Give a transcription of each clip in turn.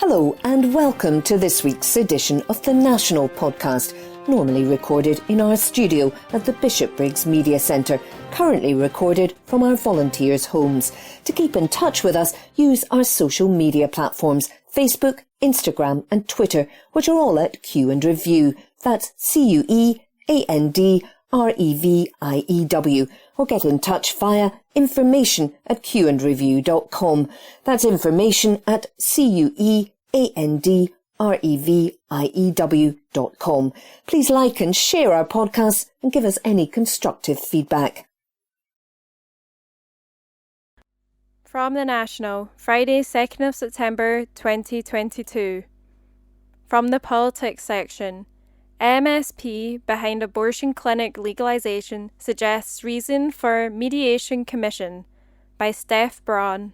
Hello and welcome to this week's edition of the National Podcast, normally recorded in our studio at the Bishopbriggs Media Centre, currently recorded from our volunteers' homes. To keep in touch with us, use our social media platforms, Facebook, Instagram and Twitter, which are all at Q and Review. That's CUEANDREVIEW. Or get in touch via information@qandreview.com. That's information@CUEANDREVIEW.com. Please like and share our podcasts and give us any constructive feedback. From the National, Friday 2nd of September 2022. From the Politics section, MSP behind abortion clinic legalisation suggests reason for mediation commission by Steph Braun.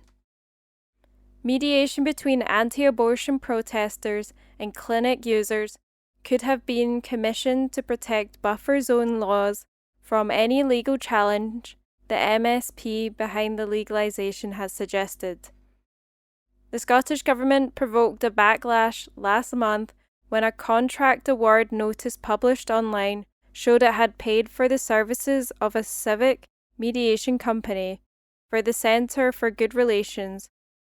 Mediation between anti-abortion protesters and clinic users could have been commissioned to protect buffer zone laws from any legal challenge the MSP behind the legalisation has suggested. The Scottish Government provoked a backlash last month when a contract award notice published online showed it had paid for the services of a civic mediation company for the Centre for Good Relations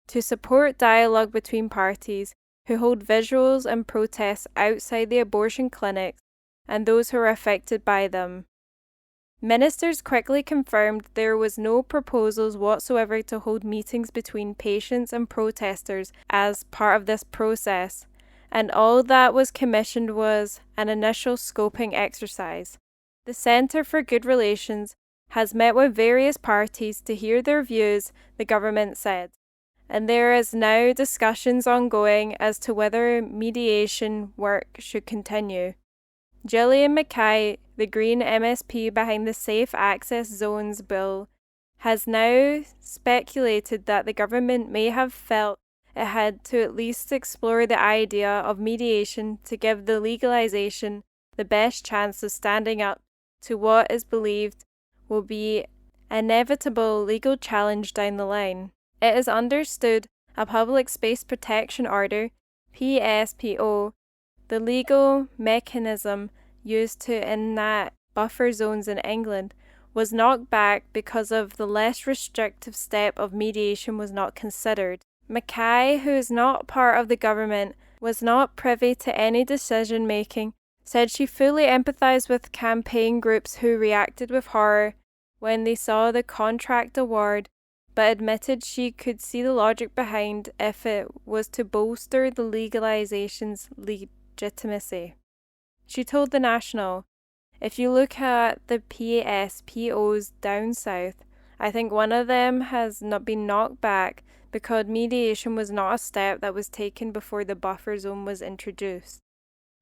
to support dialogue between parties who hold visuals and protests outside the abortion clinics and those who are affected by them. Ministers quickly confirmed there was no proposals whatsoever to hold meetings between patients and protesters as part of this process, and all that was commissioned was an initial scoping exercise. The Centre for Good Relations has met with various parties to hear their views, the government said, and there is now discussions ongoing as to whether mediation work should continue. Gillian Mackay, the Green MSP behind the Safe Access Zones Bill, has now speculated that the government may have felt it had to at least explore the idea of mediation to give the legalisation the best chance of standing up to what is believed will be an inevitable legal challenge down the line. It is understood a Public Space Protection Order, PSPO, the legal mechanism used to enact buffer zones in England, was knocked back because of the less restrictive step of mediation was not considered. Mackay, who is not part of the government, was not privy to any decision-making, said she fully empathised with campaign groups who reacted with horror when they saw the contract award, but admitted she could see the logic behind if it was to bolster the legalisation's legitimacy. She told The National, "If you look at the PSPOs down south, I think one of them has not been knocked back because mediation was not a step that was taken before the buffer zone was introduced.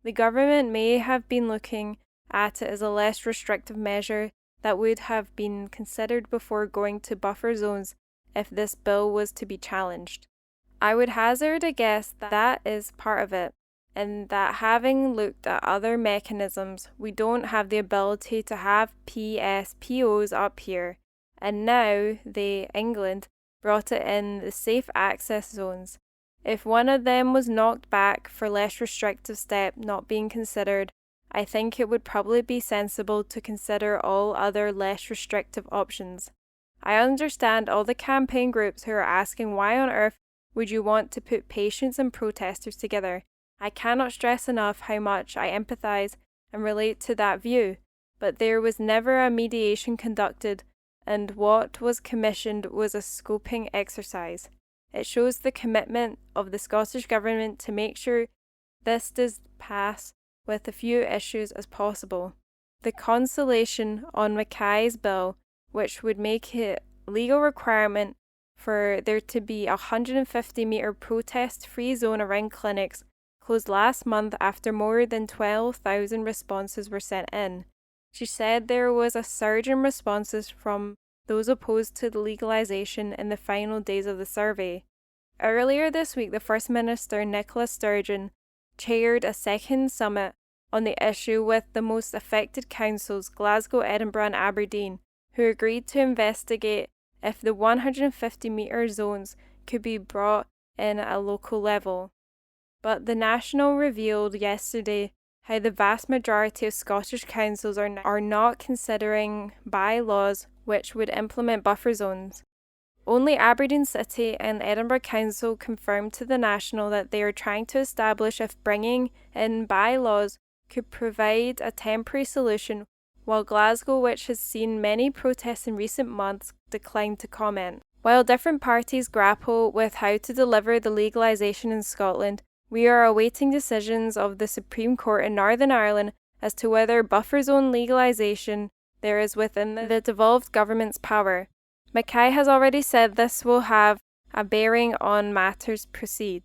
The government may have been looking at it as a less restrictive measure that would have been considered before going to buffer zones if this bill was to be challenged. I would hazard a guess that is part of it, and that having looked at other mechanisms, we don't have the ability to have PSPOs up here, and now England, brought it in the safe access zones. If one of them was knocked back for less restrictive step not being considered, I think it would probably be sensible to consider all other less restrictive options. I understand all the campaign groups who are asking why on earth would you want to put patients and protesters together. I cannot stress enough how much I empathise and relate to that view, but there was never a mediation conducted, and what was commissioned was a scoping exercise. It shows the commitment of the Scottish Government to make sure this does pass with as few issues as possible. The consolation on Mackay's bill, which would make it a legal requirement for there to be a 150-metre protest-free zone around clinics, closed last month after more than 12,000 responses were sent in. She said there was a surge in responses from those opposed to the legalisation in the final days of the survey. Earlier this week, the First Minister, Nicola Sturgeon, chaired a second summit on the issue with the most affected councils, Glasgow, Edinburgh and Aberdeen, who agreed to investigate if the 150-metre zones could be brought in at a local level. But the National revealed yesterday how the vast majority of Scottish councils are not considering bylaws which would implement buffer zones. Only Aberdeen City and Edinburgh Council confirmed to the National that they are trying to establish if bringing in bylaws could provide a temporary solution, while Glasgow, which has seen many protests in recent months, declined to comment. While different parties grapple with how to deliver the legalisation in Scotland, we are awaiting decisions of the Supreme Court in Northern Ireland as to whether buffer zone legalisation there is within the devolved government's power. Mackay has already said this will have a bearing on matters proceed.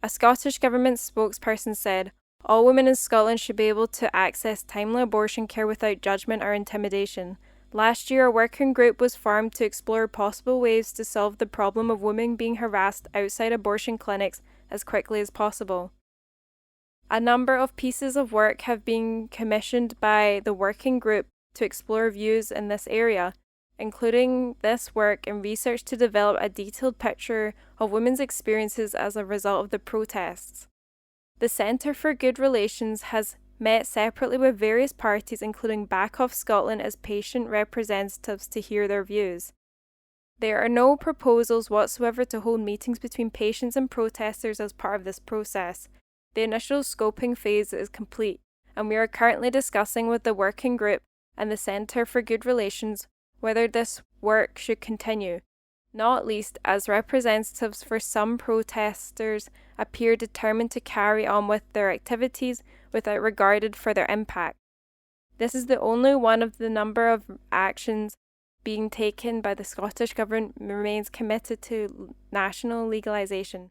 A Scottish Government spokesperson said, "All women in Scotland should be able to access timely abortion care without judgment or intimidation." Last year, a working group was formed to explore possible ways to solve the problem of women being harassed outside abortion clinics as quickly as possible. A number of pieces of work have been commissioned by the working group to explore views in this area, including this work and research to develop a detailed picture of women's experiences as a result of the protests. The Centre for Good Relations has met separately with various parties, including Back Off Scotland, as patient representatives to hear their views. There are no proposals whatsoever to hold meetings between patients and protesters as part of this process. The initial scoping phase is complete, and we are currently discussing with the working group and the Centre for Good Relations whether this work should continue, not least as representatives for some protesters appear determined to carry on with their activities without regard for their impact. This is the only one of the number of actions being taken by the Scottish Government remains committed to national legalisation,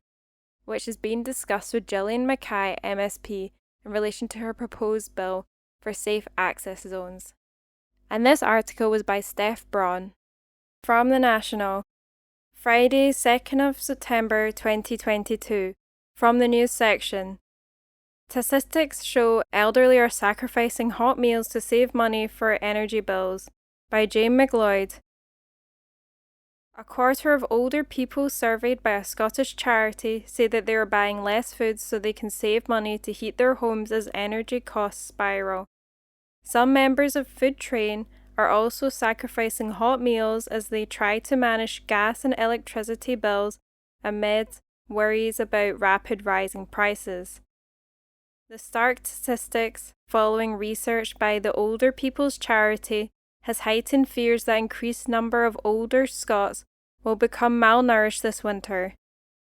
which is being discussed with Gillian Mackay, MSP, in relation to her proposed bill for safe access zones. And this article was by Steph Braun. From the National, Friday, 2nd of September 2022, from the news section. Statistics show elderly are sacrificing hot meals to save money for energy bills, by Jane McLeod. A quarter of older people surveyed by a Scottish charity say that they are buying less food so they can save money to heat their homes as energy costs spiral. Some members of Food Train are also sacrificing hot meals as they try to manage gas and electricity bills amid worries about rapid rising prices. The stark statistics following research by the Older People's Charity has heightened fears that increased number of older Scots will become malnourished this winter.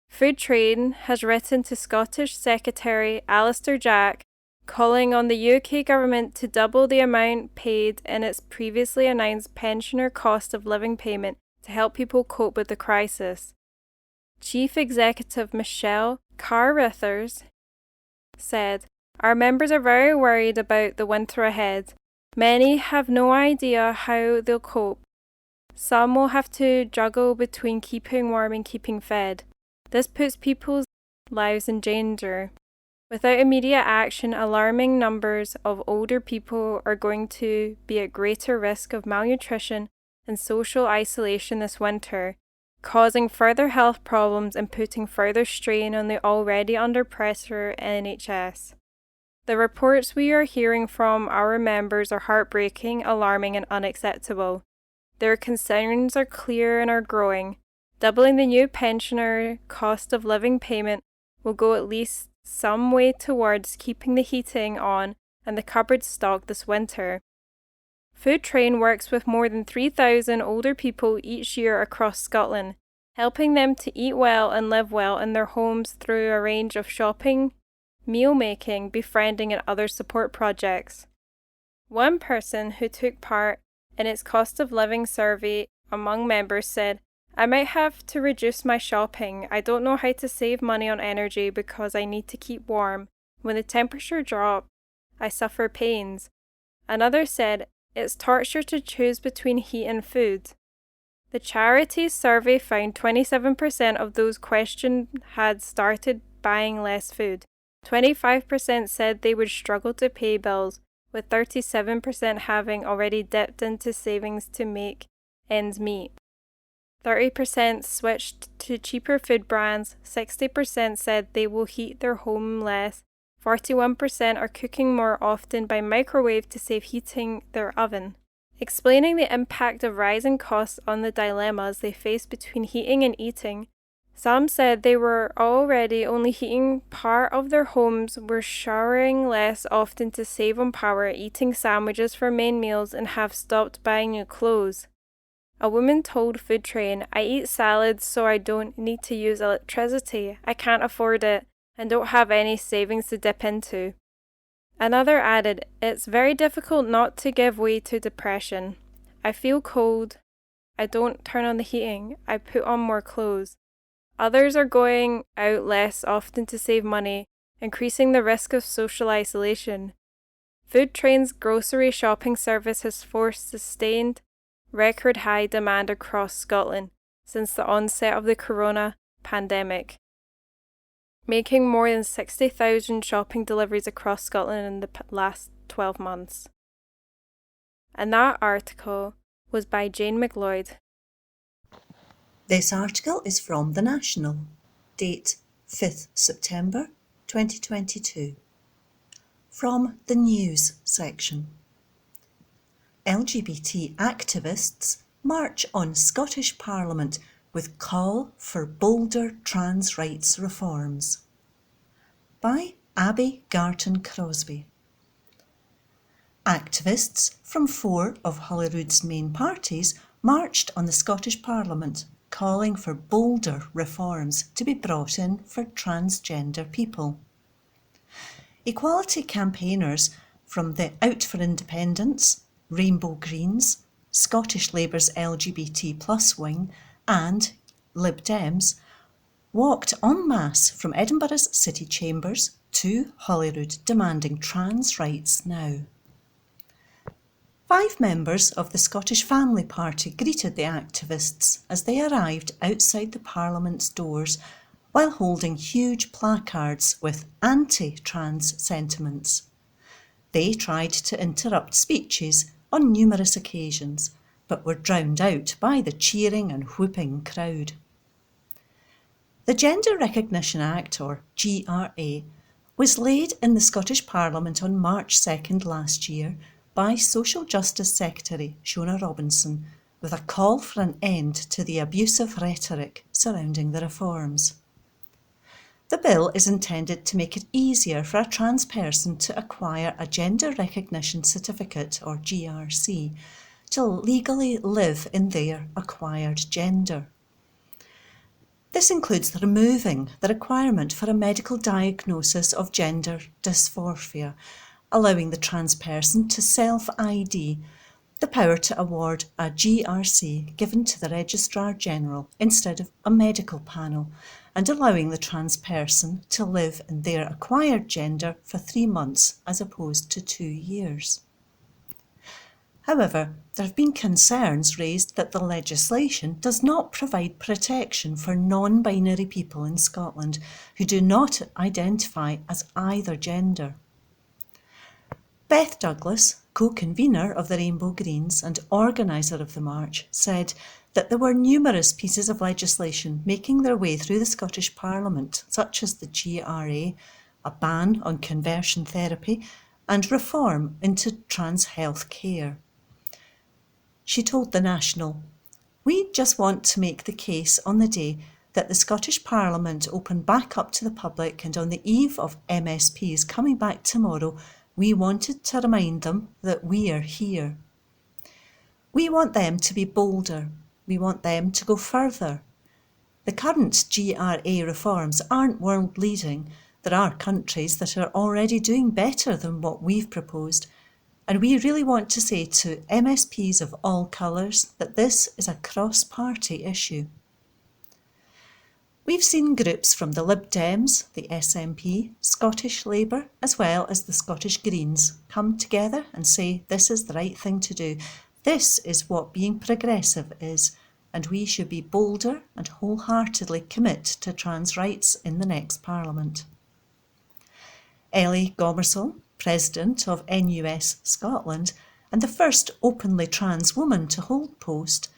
Food Train has written to Scottish Secretary Alistair Jack, calling on the UK government to double the amount paid in its previously announced pensioner cost of living payment to help people cope with the crisis. Chief Executive Michelle Carruthers said, "Our members are very worried about the winter ahead. Many have no idea how they'll cope. Some will have to juggle between keeping warm and keeping fed. This puts people's lives in danger. Without immediate action, alarming numbers of older people are going to be at greater risk of malnutrition and social isolation this winter, causing further health problems and putting further strain on the already under pressure NHS. The reports we are hearing from our members are heartbreaking, alarming and unacceptable. Their concerns are clear and are growing. Doubling the new pensioner cost of living payment will go at least some way towards keeping the heating on and the cupboards stocked this winter. Food Train works with more than 3,000 older people each year across Scotland, helping them to eat well and live well in their homes through a range of shopping, meal making, befriending and other support projects. One person who took part in its cost of living survey among members said, "I might have to reduce my shopping. I don't know how to save money on energy because I need to keep warm. When the temperature drops, I suffer pains." Another said, "It's torture to choose between heat and food." The charity's survey found 27% of those questioned had started buying less food. 25% said they would struggle to pay bills, with 37% having already dipped into savings to make ends meet. 30% switched to cheaper food brands, 60% said they will heat their home less, 41% are cooking more often by microwave to save heating their oven. Explaining the impact of rising costs on the dilemmas they face between heating and eating, some said they were already only heating part of their homes, were showering less often to save on power, eating sandwiches for main meals, and have stopped buying new clothes. A woman told Food Train, "I eat salads so I don't need to use electricity. I can't afford it and don't have any savings to dip into." Another added, "It's very difficult not to give way to depression. I feel cold. I don't turn on the heating. I put on more clothes." Others are going out less often to save money, increasing the risk of social isolation. Food Train's grocery shopping service has forced sustained record high demand across Scotland since the onset of the corona pandemic, making more than 60,000 shopping deliveries across Scotland in the last 12 months. And that article was by Jane McLeod. This article is from The National, date 5th September 2022. From the News section. LGBT activists march on Scottish Parliament with call for bolder trans rights reforms. By Abby Garton Crosby. Activists from 4 of Holyrood's main parties marched on the Scottish Parliament, calling for bolder reforms to be brought in for transgender people. Equality campaigners from the Out for Independence, Rainbow Greens, Scottish Labour's LGBT+ wing and Lib Dems walked en masse from Edinburgh's city chambers to Holyrood demanding trans rights now. 5 members of the Scottish Family Party greeted the activists as they arrived outside the Parliament's doors while holding huge placards with anti-trans sentiments. They tried to interrupt speeches on numerous occasions, but were drowned out by the cheering and whooping crowd. The Gender Recognition Act, or GRA, was laid in the Scottish Parliament on March 2nd last year by Social Justice Secretary Shona Robinson with a call for an end to the abusive rhetoric surrounding the reforms. The bill is intended to make it easier for a trans person to acquire a Gender Recognition Certificate, or GRC, to legally live in their acquired gender. This includes removing the requirement for a medical diagnosis of gender dysmorphia, allowing the trans person to self-ID, the power to award a GRC given to the Registrar General instead of a medical panel, and allowing the trans person to live in their acquired gender for 3 months as opposed to 2 years. However, there have been concerns raised that the legislation does not provide protection for non-binary people in Scotland who do not identify as either gender. Beth Douglas, co-convener of the Rainbow Greens and organiser of the march, said that there were numerous pieces of legislation making their way through the Scottish Parliament, such as the GRA, a ban on conversion therapy, and reform into trans health care. She told The National, "We just want to make the case on the day that the Scottish Parliament opened back up to the public, and on the eve of MSPs coming back tomorrow, we wanted to remind them that we are here. We want them to be bolder. We want them to go further. The current GRA reforms aren't world-leading. There are countries that are already doing better than what we've proposed, and we really want to say to MSPs of all colours that this is a cross-party issue." We've seen groups from the Lib Dems, the SNP, Scottish Labour, as well as the Scottish Greens come together and say this is the right thing to do. This is what being progressive is, and we should be bolder and wholeheartedly commit to trans rights in the next Parliament. Ellie Gomersall, President of NUS Scotland and the first openly trans woman to hold post,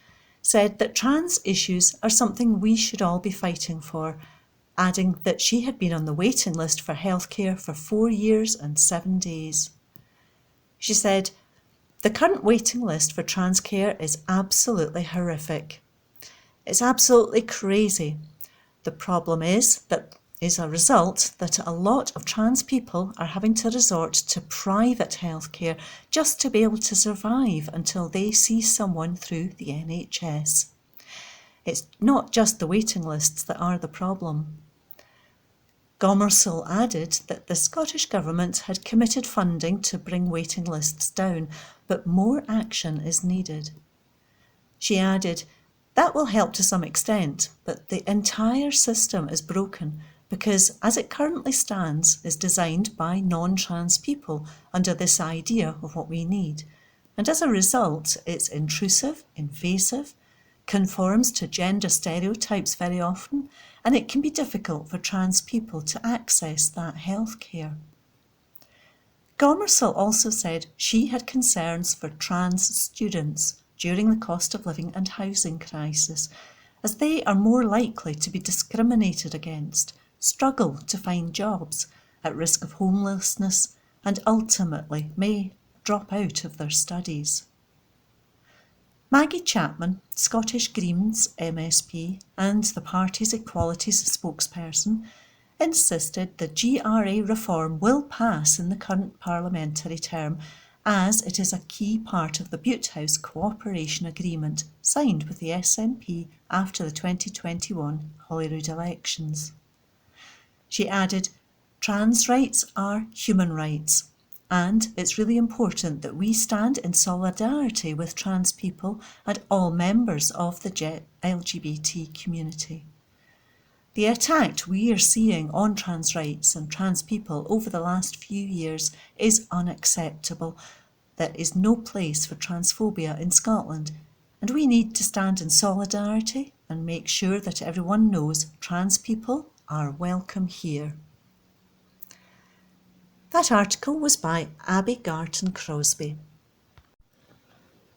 said that trans issues are something we should all be fighting for, adding that she had been on the waiting list for healthcare for 4 years and 7 days. She said, "The current waiting list for trans care is absolutely horrific. It's absolutely crazy. The problem is a result that a lot of trans people are having to resort to private healthcare just to be able to survive until they see someone through the NHS. It's not just the waiting lists that are the problem." Gomersall added that the Scottish Government had committed funding to bring waiting lists down, but more action is needed. She added, "That will help to some extent, but the entire system is broken because, as it currently stands, is designed by non-trans people under this idea of what we need. And as a result, it's intrusive, invasive, conforms to gender stereotypes very often, and it can be difficult for trans people to access that health care." Gomersall also said she had concerns for trans students during the cost of living and housing crisis, as they are more likely to be discriminated against, struggle to find jobs, at risk of homelessness, and ultimately may drop out of their studies. Maggie Chapman, Scottish Greens MSP and the party's equalities spokesperson, insisted the GRA reform will pass in the current parliamentary term, as it is a key part of the Butte House Cooperation Agreement signed with the SNP after the 2021 Holyrood elections. She added, "Trans rights are human rights, and it's really important that we stand in solidarity with trans people and all members of the LGBT community. The attack we are seeing on trans rights and trans people over the last few years is unacceptable. There is no place for transphobia in Scotland, and we need to stand in solidarity and make sure that everyone knows trans people are welcome here." That article was by Abby Garton Crosby.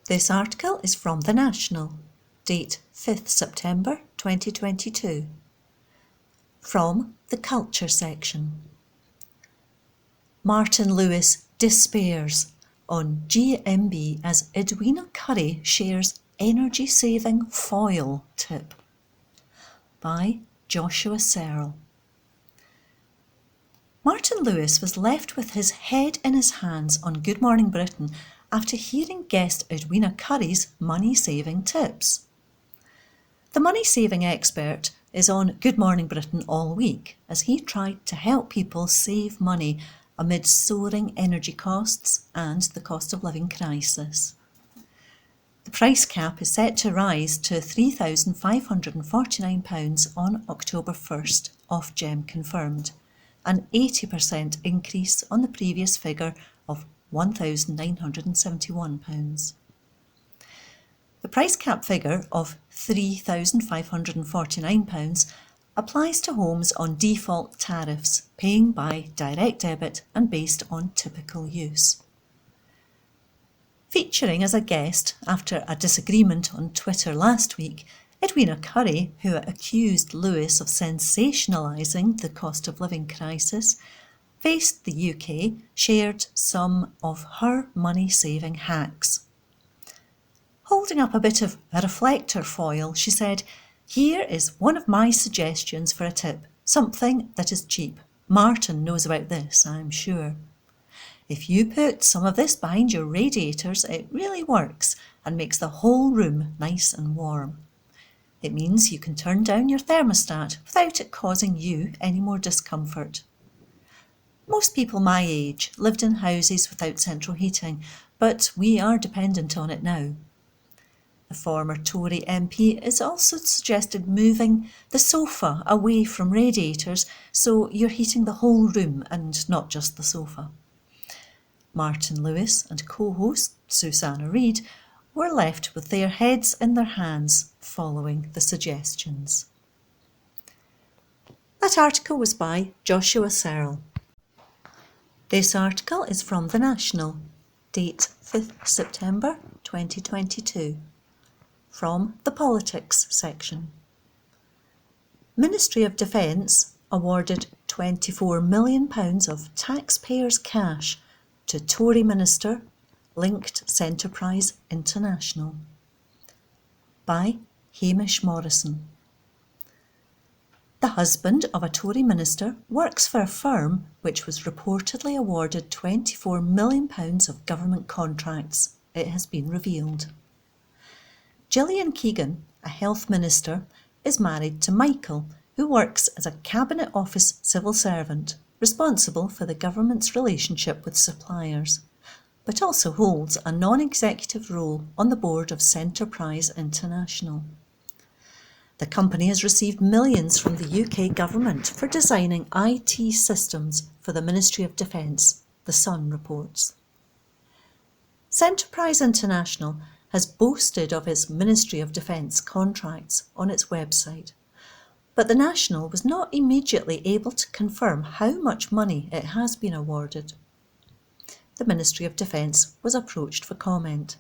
This article is from The National, date 5th September 2022. From the Culture section. Martin Lewis despairs on GMB as Edwina Currie shares energy-saving foil tip. By Joshua Searle. Martin Lewis was left with his head in his hands on Good Morning Britain after hearing guest Edwina Currie's money-saving tips. The money-saving expert is on Good Morning Britain all week as he tried to help people save money amid soaring energy costs and the cost of living crisis. The price cap is set to rise to £3,549 on October 1st, Ofgem confirmed, an 80% increase on the previous figure of £1,971. The price cap figure of £3,549 applies to homes on default tariffs, paying by direct debit and based on typical use. Featuring as a guest after a disagreement on Twitter last week, Edwina Currie, who accused Lewis of sensationalising the cost of living crisis, faced the UK, shared some of her money-saving hacks. Holding up a bit of a reflector foil, she said, "Here is one of my suggestions for a tip, something that is cheap. Martin knows about this, I'm sure. If you put some of this behind your radiators, it really works and makes the whole room nice and warm. It means you can turn down your thermostat without it causing you any more discomfort." Most people my age lived in houses without central heating, but we are dependent on it now. The former Tory MP has also suggested moving the sofa away from radiators so you're heating the whole room and not just the sofa. Martin Lewis and co-host Susanna Reid were left with their heads in their hands following the suggestions. That article was by Joshua Searle. This article is from The National, date 5th September 2022. from the Politics section. Ministry of Defence awarded £24 million of taxpayers' cash to Tory minister linked Centreprise International. By Hamish Morrison. The husband of a Tory minister works for a firm which was reportedly awarded £24 million of government contracts, it has been revealed. Gillian Keegan, a health minister, is married to Michael, who works as a Cabinet Office civil servant, responsible for the government's relationship with suppliers, but also holds a non-executive role on the board of Centreprise International. The company has received millions from the UK government for designing IT systems for the Ministry of Defence, The Sun reports. Centreprise International has boasted of its Ministry of Defence contracts on its website, but the National was not immediately able to confirm how much money it has been awarded. The Ministry of Defence was approached for comment.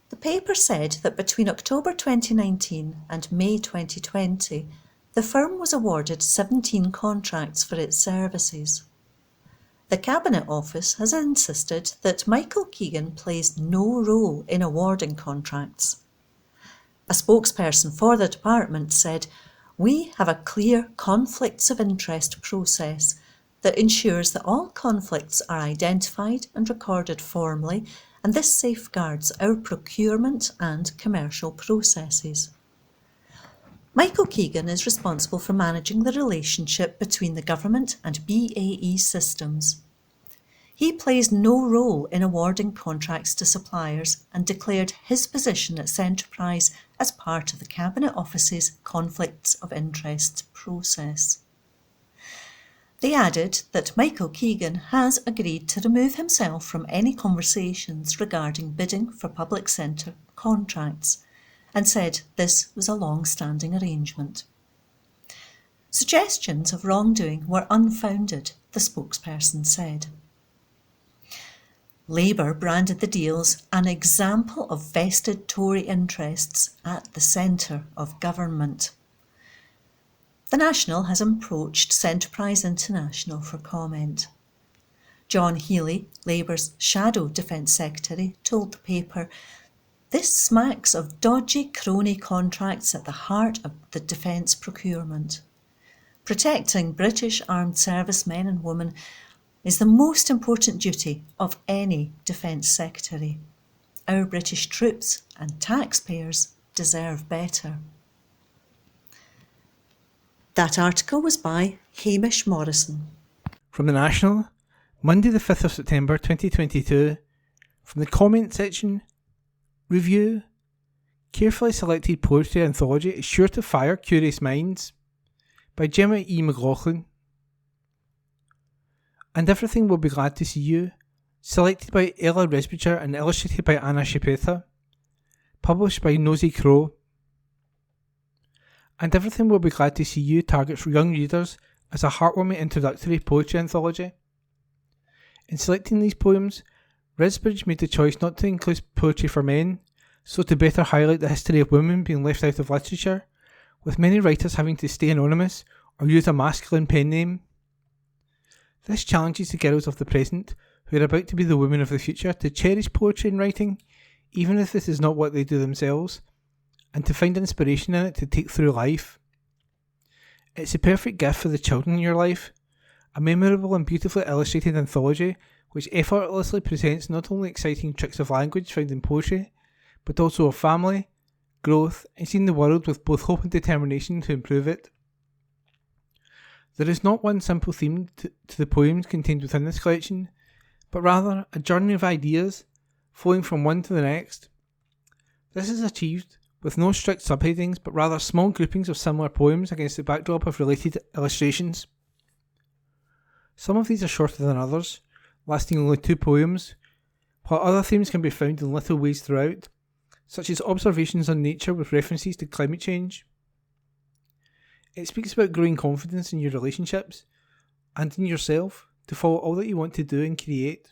The paper said that between October 2019 and May 2020, the firm was awarded 17 contracts for its services. The Cabinet Office has insisted that Michael Keegan plays no role in awarding contracts. A spokesperson for the department said, "We have a clear conflicts of interest process that ensures that all conflicts are identified and recorded formally, and this safeguards our procurement and commercial processes." Michael Keegan is responsible for managing the relationship between the government and BAE Systems. He plays no role in awarding contracts to suppliers and declared his position at Centreprise as part of the Cabinet Office's conflicts of interest process. They added that Michael Keegan has agreed to remove himself from any conversations regarding bidding for public sector contracts and said this was a long-standing arrangement. Suggestions of wrongdoing were unfounded, the spokesperson said. Labour branded the deals an example of vested Tory interests at the centre of government. The National has approached Centreprise International for comment. John Healey, Labour's shadow Defence Secretary, told the paper, "This smacks of dodgy crony contracts at the heart of the defence procurement. Protecting British armed servicemen and women is the most important duty of any Defence Secretary. Our British troops and taxpayers deserve better." That article was by Hamish Morrison. From the National, Monday the 5th of September 2022, from the comment section, review, carefully selected poetry anthology is sure to fire curious minds, by Gemma E. McLaughlin. And Everything Will Be Glad to See You, selected by Ella Resbicher and illustrated by Anna Shipetha, published by Nosy Crow. And Everything Will Be Glad to See You targets young readers as a heartwarming introductory poetry anthology. In selecting these poems, Resbridge made the choice not to include poetry for men, so to better highlight the history of women being left out of literature, with many writers having to stay anonymous or use a masculine pen name. This challenges the girls of the present, who are about to be the women of the future, to cherish poetry in writing, even if this is not what they do themselves, and to find inspiration in it to take through life. It's a perfect gift for the children in your life, a memorable and beautifully illustrated anthology which effortlessly presents not only exciting tricks of language found in poetry, but also of family, growth, and seeing the world with both hope and determination to improve it. There is not one simple theme to the poems contained within this collection, but rather a journey of ideas flowing from one to the next. This is achieved with no strict subheadings, but rather small groupings of similar poems against the backdrop of related illustrations. Some of these are shorter than others, lasting only 2 poems, while other themes can be found in little ways throughout, such as observations on nature with references to climate change. It speaks about growing confidence in your relationships and in yourself to follow all that you want to do and create.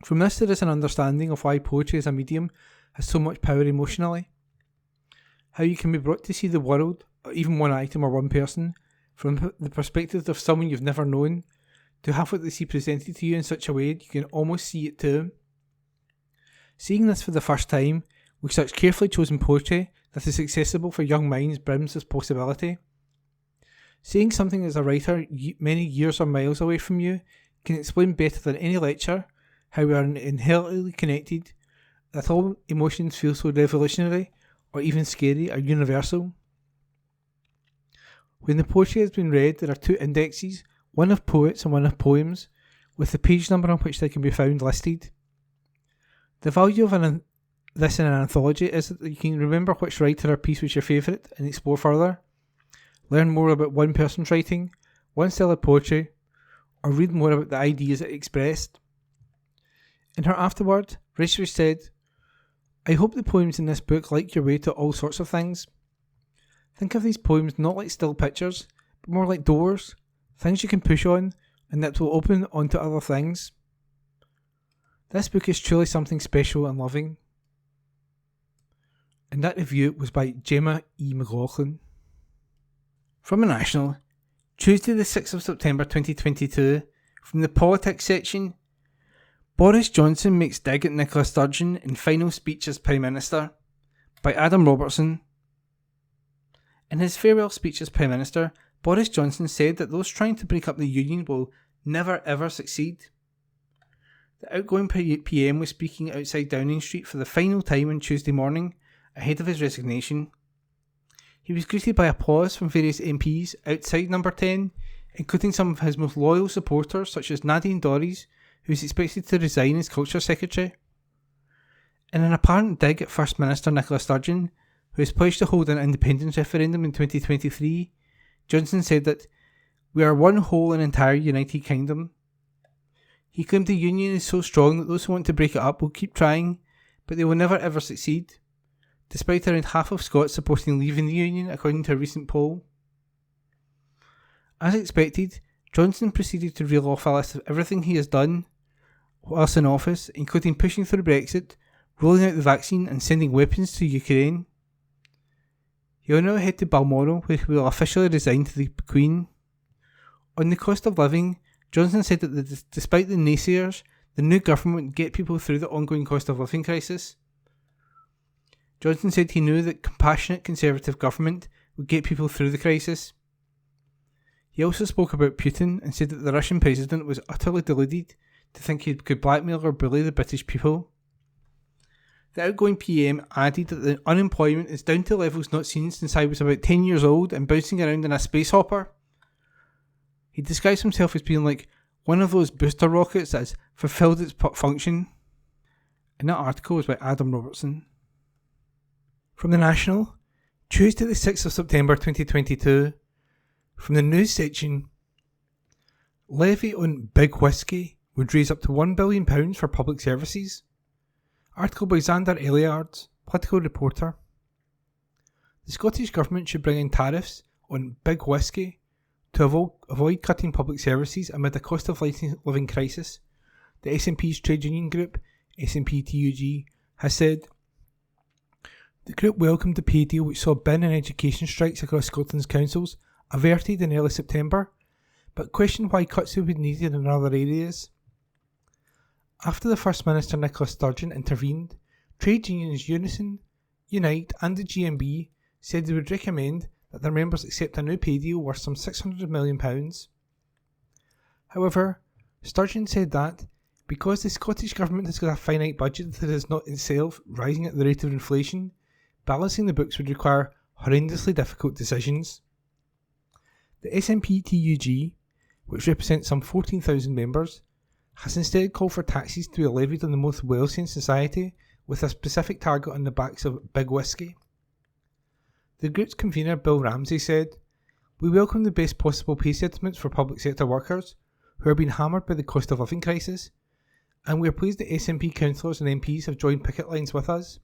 From this there is an understanding of why poetry as a medium has so much power emotionally. How you can be brought to see the world, or even one item or one person, from the perspective of someone you've never known, to have what they see presented to you in such a way you can almost see it too. Seeing this for the first time, with such carefully chosen poetry that is accessible for young minds brims with possibility. Seeing something as a writer many years or miles away from you can explain better than any lecture how we are inherently connected, that all emotions feel so revolutionary or even scary are universal. When the poetry has been read, there are two indexes, one of poets and one of poems, with the page number on which they can be found listed. The value of this in an anthology is that you can remember which writer or piece was your favourite and explore further, learn more about one person's writing, one style of poetry, or read more about the ideas it expressed. In her afterword, Rachel said, "I hope the poems in this book light your way to all sorts of things. Think of these poems not like still pictures, but more like doors, things you can push on, and that will open onto other things. This book is truly something special and loving." And that review was by Gemma E. McLaughlin. From the National, Tuesday the 6th of September 2022, from the politics section, Boris Johnson makes dig at Nicola Sturgeon in final speech as Prime Minister, by Adam Robertson. In his farewell speech as Prime Minister, Boris Johnson said that those trying to break up the union will never ever succeed. The outgoing PM was speaking outside Downing Street for the final time on Tuesday morning, ahead of his resignation. He was greeted by applause from various MPs outside Number 10, including some of his most loyal supporters such as Nadine Dorries, who is expected to resign as Culture Secretary. In an apparent dig at First Minister Nicola Sturgeon, who is pledged to hold an independence referendum in 2023, Johnson said that "we are one whole and entire United Kingdom." He claimed the union is so strong that those who want to break it up will keep trying, but they will never ever succeed, despite around half of Scots supporting leaving the union according to a recent poll. As expected, Johnson proceeded to reel off a list of everything he has done whilst in office, including pushing through Brexit, rolling out the vaccine and sending weapons to Ukraine. He will now head to Balmoral, where he will officially resign to the Queen. On the cost of living, Johnson said that despite the naysayers, the new government would get people through the ongoing cost of living crisis. Johnson said he knew that compassionate Conservative government would get people through the crisis. He also spoke about Putin and said that the Russian president was utterly deluded to think he could blackmail or bully the British people. The outgoing PM added that the unemployment is down to levels not seen since I was about 10 years old and bouncing around in a space hopper. He describes himself as being like one of those booster rockets that has fulfilled its function. And that article was by Adam Robertson. From the National, Tuesday the 6th of September 2022, from the news section, levy on big whisky would raise up to £1 billion for public services. Article by Xander Elliards, political reporter. The Scottish Government should bring in tariffs on big whisky to avoid cutting public services amid a cost of living crisis, the SNP's trade union group, SNP-TUG, has said. The group welcomed the pay deal which saw bin and education strikes across Scotland's councils averted in early September, but questioned why cuts would be needed in other areas. After the First Minister Nicola Sturgeon intervened, trade unions Unison, Unite and the GMB said they would recommend that their members accept a new pay deal worth some £600 million. However, Sturgeon said that, because the Scottish Government has got a finite budget that is not itself rising at the rate of inflation, balancing the books would require horrendously difficult decisions. The SNP-TUG, which represents some 14,000 members, has instead called for taxes to be levied on the most wealthy in society with a specific target on the backs of big whisky. The group's convener Bill Ramsey said, "We welcome the best possible pay settlements for public sector workers who are being hammered by the cost of living crisis, and we are pleased that SNP councillors and MPs have joined picket lines with us.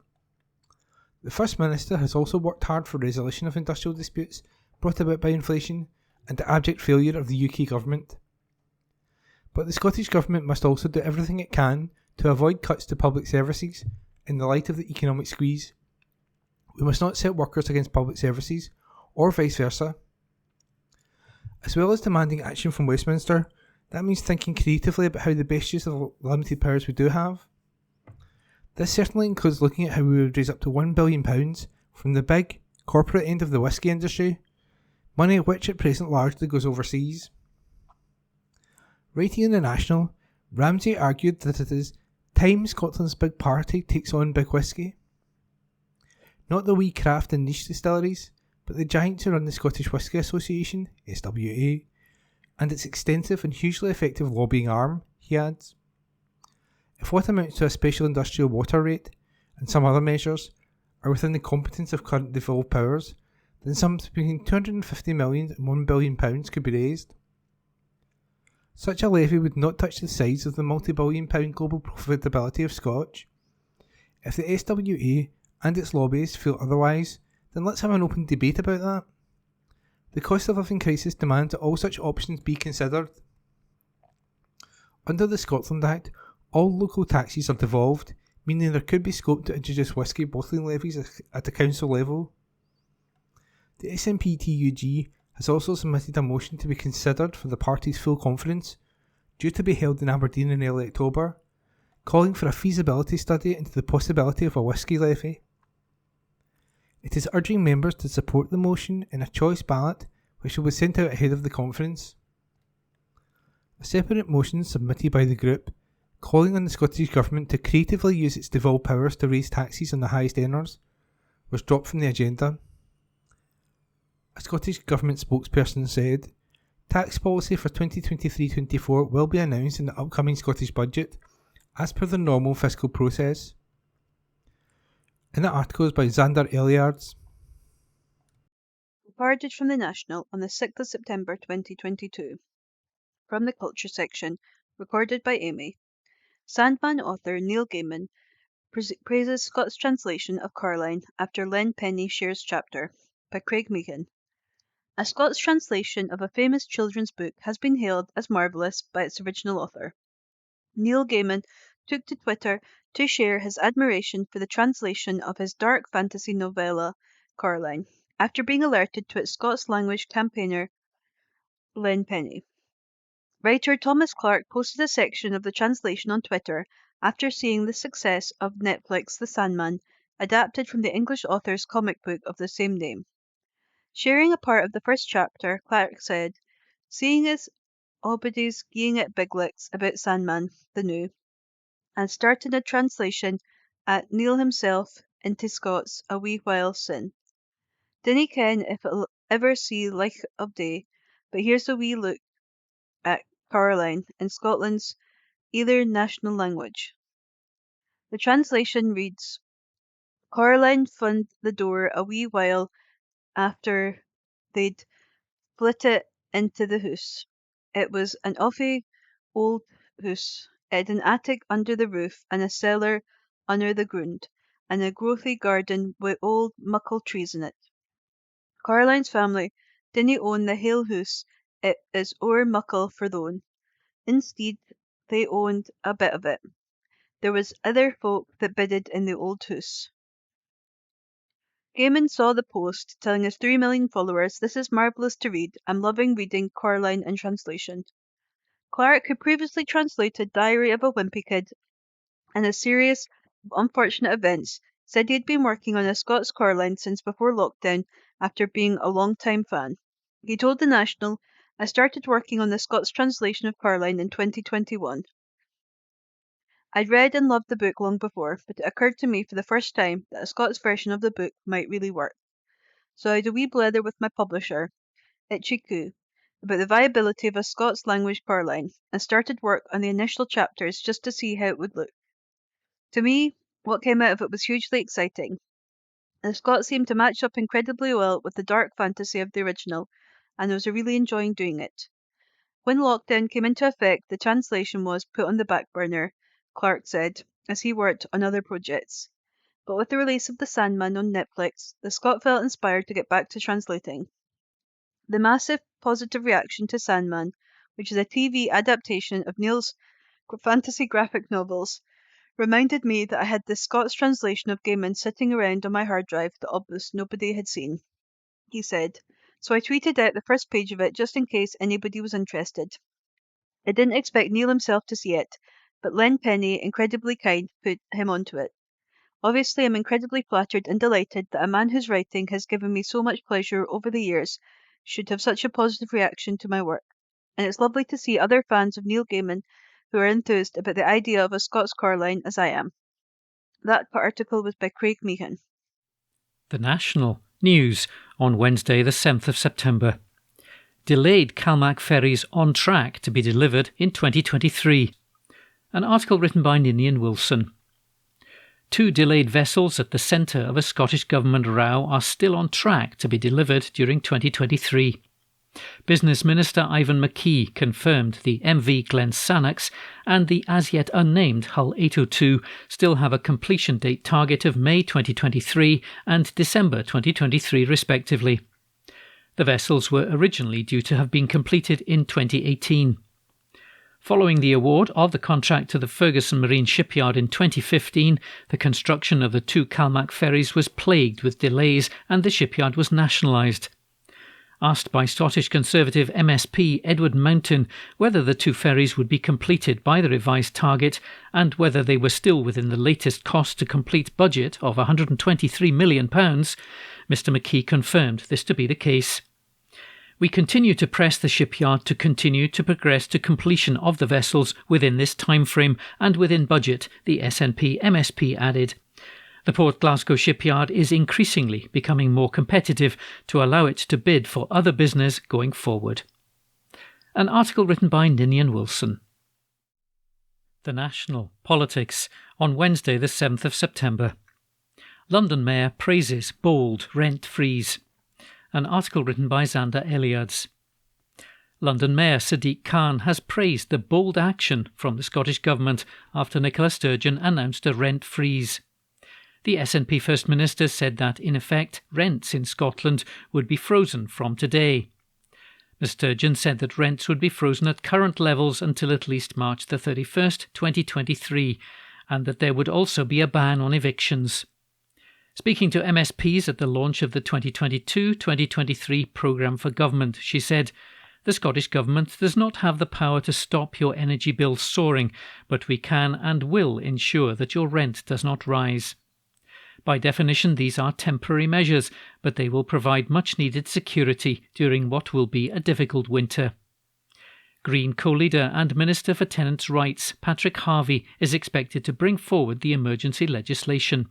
The First Minister has also worked hard for resolution of industrial disputes brought about by inflation and the abject failure of the UK Government. But the Scottish Government must also do everything it can to avoid cuts to public services in the light of the economic squeeze. We must not set workers against public services, or vice versa. As well as demanding action from Westminster, that means thinking creatively about how the best use of the limited powers we do have. This certainly includes looking at how we would raise up to £1 billion from the big, corporate end of the whisky industry, money which at present largely goes overseas. Writing in the National, Ramsay argued that it is time Scotland's big party takes on big whisky. Not the wee craft and niche distilleries, but the giants who run the Scottish Whisky Association, SWA, and its extensive and hugely effective lobbying arm, he adds. If what amounts to a special industrial water rate, and some other measures, are within the competence of current devolved powers, then sums between £250 million and £1 billion could be raised. Such a levy would not touch the size of the multi-billion pound global profitability of Scotch. If the SWA and its lobbyists feel otherwise, then let's have an open debate about that. The cost of living crisis demands that all such options be considered. Under the Scotland Act, all local taxes are devolved, meaning there could be scope to introduce whisky bottling levies at the council level. The SNP-TUG has also submitted a motion to be considered for the party's full conference, due to be held in Aberdeen in early October, calling for a feasibility study into the possibility of a whisky levy. It is urging members to support the motion in a choice ballot which will be sent out ahead of the conference. A separate motion submitted by the group, calling on the Scottish Government to creatively use its devolved powers to raise taxes on the highest earners, was dropped from the agenda. A Scottish Government spokesperson said, "Tax policy for 2023-24 will be announced in the upcoming Scottish Budget, as per the normal fiscal process." In the articles by Xander Eliards. Recorded from the National on the 6th of September 2022. From the Culture section, recorded by Amy. Sandman author Neil Gaiman praises Scott's translation of Coraline after Len Penny shares chapter, by Craig Meehan. A Scott's translation of a famous children's book has been hailed as marvellous by its original author. Neil Gaiman took to Twitter to share his admiration for the translation of his dark fantasy novella Coraline, after being alerted to its Scots language campaigner Len Penny. Writer Thomas Clark posted a section of the translation on Twitter after seeing the success of Netflix The Sandman, adapted from the English author's comic book of the same name. Sharing a part of the first chapter, Clark said, "Seeing as Obidy's gieing it big licks about Sandman, the new, and starting a translation at Neil himself into Scots a wee while sin. Dinna ken if it'll ever see light of day, but here's a wee look at Coraline in Scotland's either national language." The translation reads, "Coraline fund the door a wee while after they'd flitted into the hoose. It was an awfy old hoose. It had an attic under the roof and a cellar under the ground, and a growthy garden wi' old muckle trees in it. Caroline's family didn't own the hale hoose, it is ower muckle for them. Instead, they owned a bit of it. There was other folk that bidded in the old hoose." Gaiman saw the post, telling his 3 million followers, "This is marvellous to read. I'm loving reading Coraline in translation." Clark, who previously translated Diary of a Wimpy Kid and a series of unfortunate events, said he had been working on a Scots Coraline since before lockdown after being a long-time fan. He told The National, "I started working on the Scots translation of Coraline in 2021. I'd read and loved the book long before, but it occurred to me for the first time that a Scots version of the book might really work. So I had a wee blether with my publisher, Itchy Coo, about the viability of a Scots language Coraline, and started work on the initial chapters just to see how it would look. To me, what came out of it was hugely exciting. The Scots seemed to match up incredibly well with the dark fantasy of the original, and I was really enjoying doing it. When lockdown came into effect, the translation was put on the back burner," Clark said, as he worked on other projects. But with the release of The Sandman on Netflix, the Scot felt inspired to get back to translating. The massive positive reaction to Sandman, which is a TV adaptation of Neil's fantasy graphic novels, reminded me that I had the Scots translation of Gaiman sitting around on my hard drive that obviously nobody had seen. He said, so I tweeted out the first page of it just in case anybody was interested. I didn't expect Neil himself to see it, but Len Penny, incredibly kind, put him onto it. Obviously, I'm incredibly flattered and delighted that a man whose writing has given me so much pleasure over the years should have such a positive reaction to my work. And it's lovely to see other fans of Neil Gaiman who are enthused about the idea of a Scots Coraline as I am. That article was by Craig Meehan. The National News on Wednesday the 7th of September. Delayed Calmac ferries on track to be delivered in 2023. An article written by Ninian Wilson. 2 delayed vessels at the centre of a Scottish Government row are still on track to be delivered during 2023. Business Minister Ivan McKee confirmed the MV Glen Sannox and the as yet unnamed Hull 802 still have a completion date target of May 2023 and December 2023 respectively. The vessels were originally due to have been completed in 2018. Following the award of the contract to the Ferguson Marine Shipyard in 2015, the construction of the 2 Calmac ferries was plagued with delays and the shipyard was nationalised. Asked by Scottish Conservative MSP Edward Mountain whether the 2 ferries would be completed by the revised target and whether they were still within the latest cost to complete budget of £123 million, Mr McKee confirmed this to be the case. We continue to press the shipyard to continue to progress to completion of the vessels within this timeframe and within budget, the SNP MSP added. The Port Glasgow shipyard is increasingly becoming more competitive to allow it to bid for other business going forward. An article written by Ninian Wilson. The National Politics on Wednesday the 7th of September. London Mayor praises bold rent freeze. An article written by Xander Eliads. London Mayor Sadiq Khan has praised the bold action from the Scottish Government after Nicola Sturgeon announced a rent freeze. The SNP First Minister said that, in effect, rents in Scotland would be frozen from today. Ms Sturgeon said that rents would be frozen at current levels until at least March the 31st, 2023, and that there would also be a ban on evictions. Speaking to MSPs at the launch of the 2022-2023 programme for government, she said, "The Scottish Government does not have the power to stop your energy bills soaring, but we can and will ensure that your rent does not rise. By definition, these are temporary measures, but they will provide much-needed security during what will be a difficult winter." Green co-leader and Minister for Tenants' Rights, Patrick Harvey, is expected to bring forward the emergency legislation.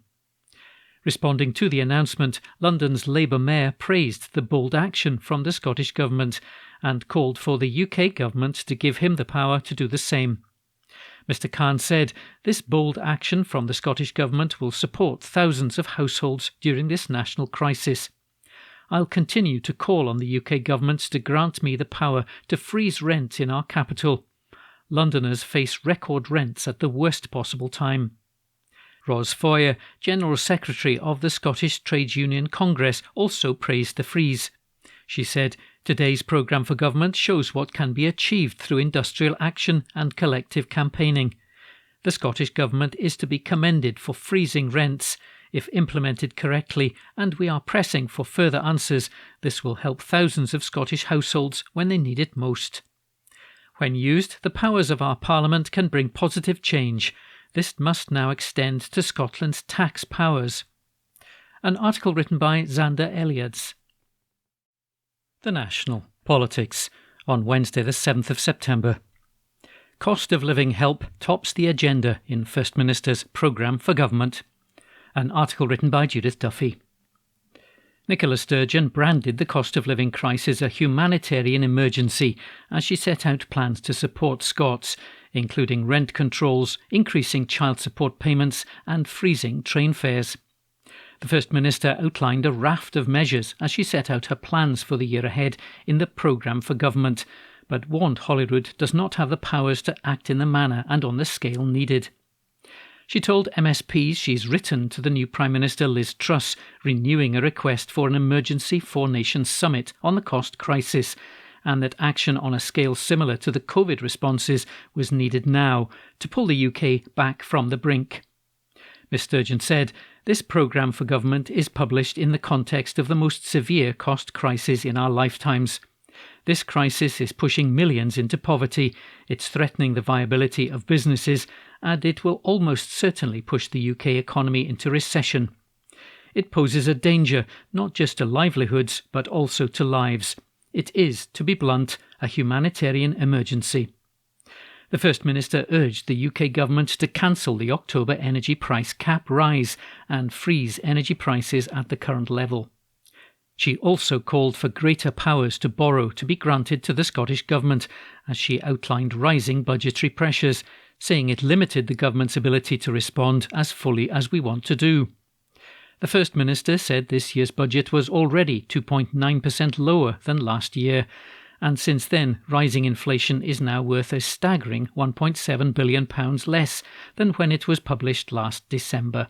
Responding to the announcement, London's Labour Mayor praised the bold action from the Scottish Government and called for the UK Government to give him the power to do the same. Mr Khan said, "This bold action from the Scottish Government will support thousands of households during this national crisis. I'll continue to call on the UK Government to grant me the power to freeze rent in our capital. Londoners face record rents at the worst possible time." Ros Foyer, General Secretary of the Scottish Trades Union Congress, also praised the freeze. She said, "Today's programme for government shows what can be achieved through industrial action and collective campaigning. The Scottish Government is to be commended for freezing rents. If implemented correctly, and we are pressing for further answers, this will help thousands of Scottish households when they need it most. When used, the powers of our Parliament can bring positive change. This must now extend to Scotland's tax powers." An article written by Xander Eliads. The National Politics on Wednesday the 7th of September. Cost of living help tops the agenda in First Minister's programme for government. An article written by Judith Duffy. Nicola Sturgeon branded the cost of living crisis a humanitarian emergency as she set out plans to support Scots, including rent controls, increasing child support payments and freezing train fares. The First Minister outlined a raft of measures as she set out her plans for the year ahead in the programme for government, but warned Holyrood does not have the powers to act in the manner and on the scale needed. She told MSPs she's written to the new Prime Minister Liz Truss, renewing a request for an emergency Four Nations summit on the cost crisis, and that action on a scale similar to the COVID responses was needed now to pull the UK back from the brink. Ms Sturgeon said, "This programme for government is published in the context of the most severe cost crisis in our lifetimes. This crisis is pushing millions into poverty, it's threatening the viability of businesses, and it will almost certainly push the UK economy into recession. It poses a danger, not just to livelihoods, but also to lives. It is, to be blunt, a humanitarian emergency." The First Minister urged the UK government to cancel the October energy price cap rise and freeze energy prices at the current level. She also called for greater powers to borrow to be granted to the Scottish Government, as she outlined rising budgetary pressures, saying it limited the government's ability to respond as fully as we want to do. The First Minister said this year's budget was already 2.9% lower than last year, and since then rising inflation is now worth a staggering £1.7 billion less than when it was published last December.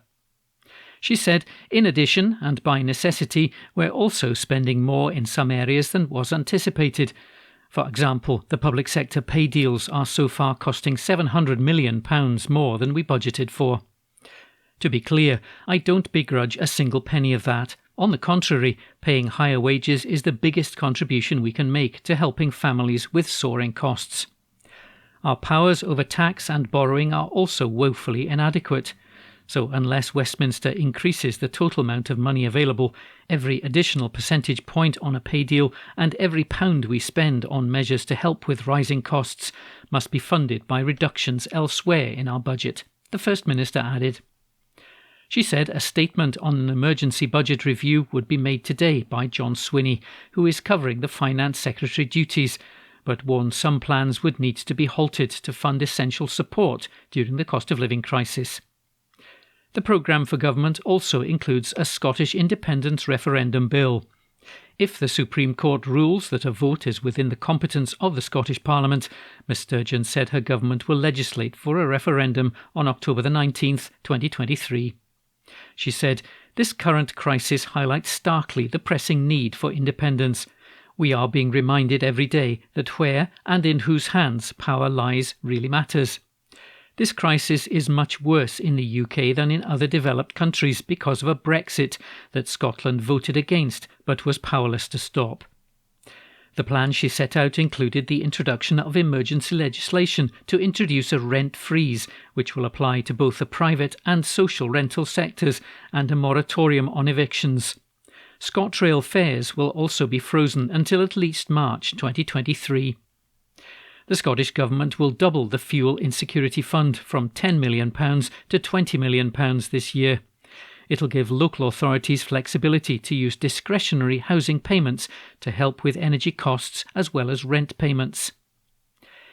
She said, in addition, and by necessity, we're also spending more in some areas than was anticipated. For example, the public sector pay deals are so far costing £700 million more than we budgeted for. To be clear, I don't begrudge a single penny of that. On the contrary, paying higher wages is the biggest contribution we can make to helping families with soaring costs. Our powers over tax and borrowing are also woefully inadequate. So unless Westminster increases the total amount of money available, every additional percentage point on a pay deal and every pound we spend on measures to help with rising costs must be funded by reductions elsewhere in our budget, the First Minister added. She said a statement on an emergency budget review would be made today by John Swinney, who is covering the Finance Secretary duties, but warned some plans would need to be halted to fund essential support during the cost of living crisis. The programme for government also includes a Scottish independence referendum bill. If the Supreme Court rules that a vote is within the competence of the Scottish Parliament, Ms Sturgeon said her government will legislate for a referendum on October the 19th, 2023. She said, "This current crisis highlights starkly the pressing need for independence. We are being reminded every day that where and in whose hands power lies really matters. This crisis is much worse in the UK than in other developed countries because of a Brexit that Scotland voted against but was powerless to stop." The plan she set out included the introduction of emergency legislation to introduce a rent freeze, which will apply to both the private and social rental sectors, and a moratorium on evictions. ScotRail fares will also be frozen until at least March 2023. The Scottish Government will double the Fuel Insecurity Fund from £10 million to £20 million this year. It'll give local authorities flexibility to use discretionary housing payments to help with energy costs as well as rent payments.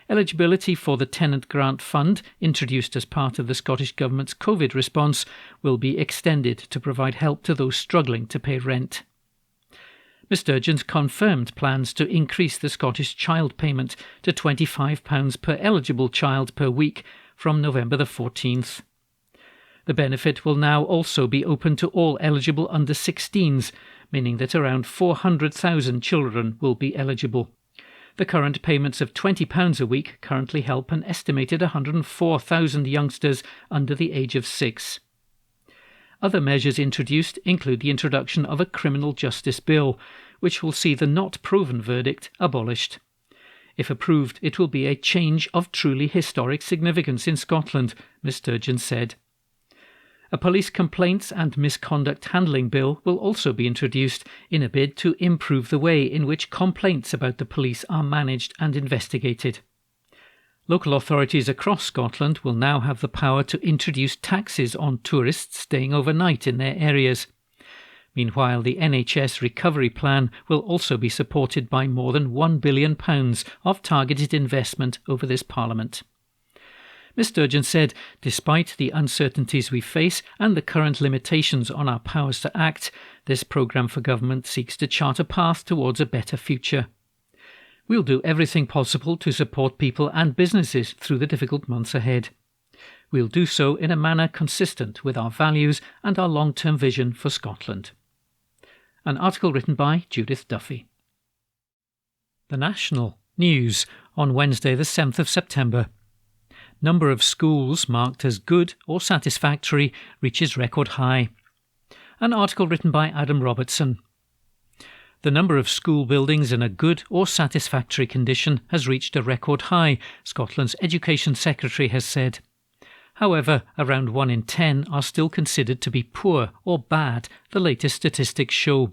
Eligibility for the Tenant Grant Fund, introduced as part of the Scottish Government's COVID response, will be extended to provide help to those struggling to pay rent. Ms Sturgeon's confirmed plans to increase the Scottish child payment to £25 per eligible child per week from November the 14th. The benefit will now also be open to all eligible under 16s, meaning that around 400,000 children will be eligible. The current payments of £20 a week currently help an estimated 104,000 youngsters under the age of 6. Other measures introduced include the introduction of a criminal justice bill, which will see the not proven verdict abolished. If approved, it will be a change of truly historic significance in Scotland, Ms Sturgeon said. A police complaints and misconduct handling bill will also be introduced in a bid to improve the way in which complaints about the police are managed and investigated. Local authorities across Scotland will now have the power to introduce taxes on tourists staying overnight in their areas. Meanwhile, the NHS recovery plan will also be supported by more than £1 billion of targeted investment over this Parliament. Ms Sturgeon said, despite the uncertainties we face and the current limitations on our powers to act, this programme for government seeks to chart a path towards a better future. We'll do everything possible to support people and businesses through the difficult months ahead. We'll do so in a manner consistent with our values and our long-term vision for Scotland. An article written by Judith Duffy. The National News on Wednesday the 7th of September. Number of schools marked as good or satisfactory reaches record high. An article written by Adam Robertson. The number of school buildings in a good or satisfactory condition has reached a record high, Scotland's Education Secretary has said. However, around 1 in 10 are still considered to be poor or bad, the latest statistics show.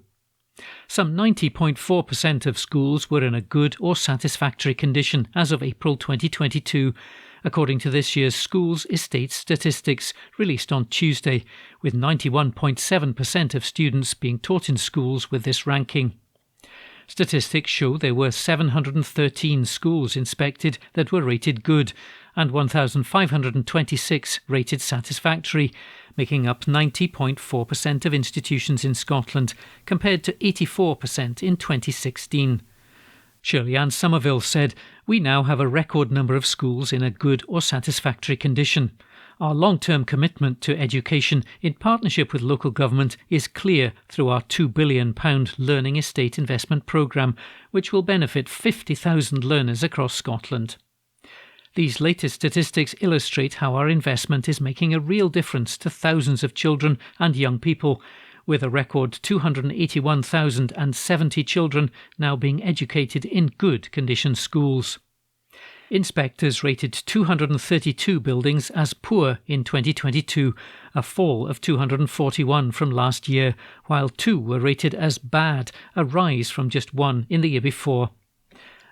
Some 90.4% of schools were in a good or satisfactory condition as of April 2022, according to this year's Schools Estate Statistics released on Tuesday, with 91.7% of students being taught in schools with this ranking. Statistics show there were 713 schools inspected that were rated good and 1,526 rated satisfactory, making up 90.4% of institutions in Scotland, compared to 84% in 2016. Shirley-Ann Somerville said, "We now have a record number of schools in a good or satisfactory condition. Our long-term commitment to education in partnership with local government is clear through our £2 billion Learning Estate Investment Programme, which will benefit 50,000 learners across Scotland." These latest statistics illustrate how our investment is making a real difference to thousands of children and young people, with a record 281,070 children now being educated in good condition schools. Inspectors rated 232 buildings as poor in 2022, a fall of 241 from last year, while 2 were rated as bad, a rise from just 1 in the year before.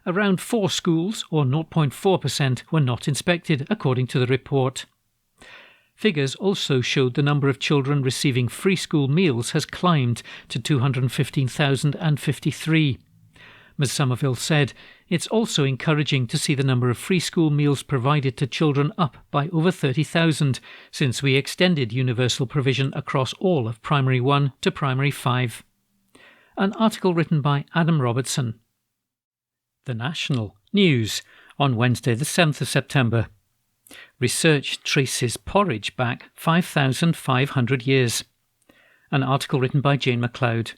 Around 4 schools, or 0.4%, were not inspected, according to the report. Figures also showed the number of children receiving free school meals has climbed to 215,053. Ms Somerville said, "It's also encouraging to see the number of free school meals provided to children up by over 30,000 since we extended universal provision across all of Primary 1 to Primary 5. An article written by Adam Robertson. The National News on Wednesday the 7th of September. Research traces porridge back 5,500 years. An article written by Jane MacLeod.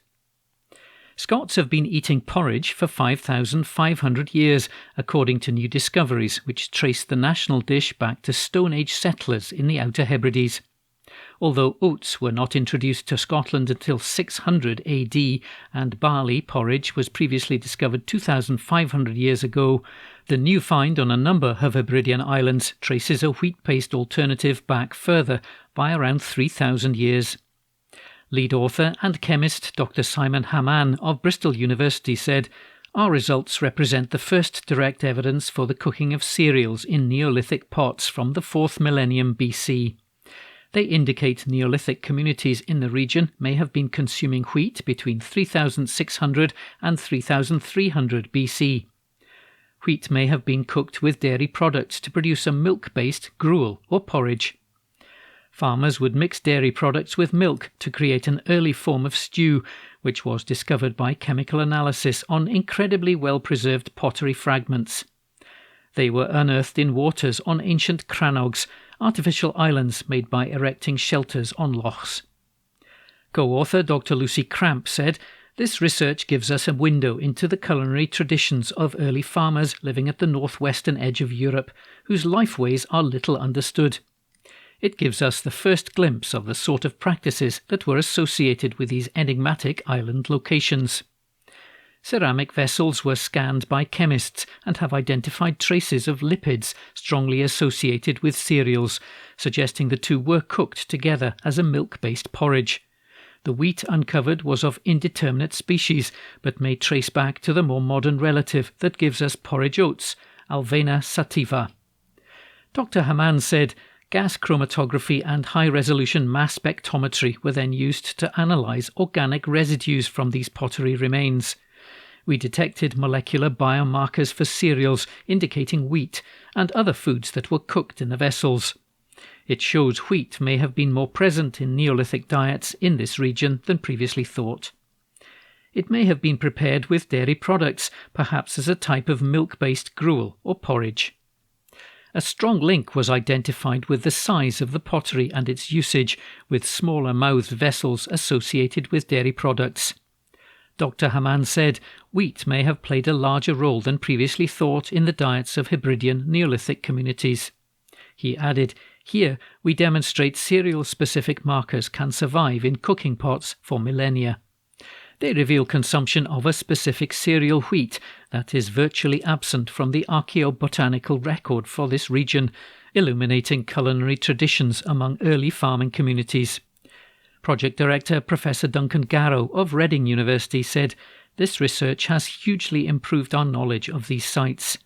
Scots have been eating porridge for 5,500 years, according to new discoveries which trace the national dish back to Stone Age settlers in the Outer Hebrides. Although oats were not introduced to Scotland until 600 AD and barley porridge was previously discovered 2,500 years ago, the new find on a number of Hebridean islands traces a wheat-based alternative back further by around 3,000 years. Lead author and chemist Dr. Simon Hamann of Bristol University said, "Our results represent the first direct evidence for the cooking of cereals in Neolithic pots from the 4th millennium BC. They indicate Neolithic communities in the region may have been consuming wheat between 3,600 and 3,300 BC. Wheat may have been cooked with dairy products to produce a milk-based gruel or porridge. Farmers would mix dairy products with milk to create an early form of stew, which was discovered by chemical analysis on incredibly well-preserved pottery fragments. They were unearthed in waters on ancient crannogs, artificial islands made by erecting shelters on lochs." Co-author Dr. Lucy Cramp said, "This research gives us a window into the culinary traditions of early farmers living at the northwestern edge of Europe, whose lifeways are little understood. It gives us the first glimpse of the sort of practices that were associated with these enigmatic island locations." Ceramic vessels were scanned by chemists and have identified traces of lipids strongly associated with cereals, suggesting the two were cooked together as a milk-based porridge. The wheat uncovered was of indeterminate species, but may trace back to the more modern relative that gives us porridge oats, Alvena sativa. Dr. Hamann said, "Gas chromatography and high-resolution mass spectrometry were then used to analyse organic residues from these pottery remains. We detected molecular biomarkers for cereals indicating wheat and other foods that were cooked in the vessels. It shows wheat may have been more present in Neolithic diets in this region than previously thought. It may have been prepared with dairy products, perhaps as a type of milk-based gruel or porridge." A strong link was identified with the size of the pottery and its usage, with smaller mouthed vessels associated with dairy products. Dr. Haman said wheat may have played a larger role than previously thought in the diets of Hebridean Neolithic communities. He added, "Here we demonstrate cereal-specific markers can survive in cooking pots for millennia. They reveal consumption of a specific cereal wheat that is virtually absent from the archaeobotanical record for this region, illuminating culinary traditions among early farming communities." Project Director Professor Duncan Garrow of Reading University said, "This research has hugely improved our knowledge of these sites."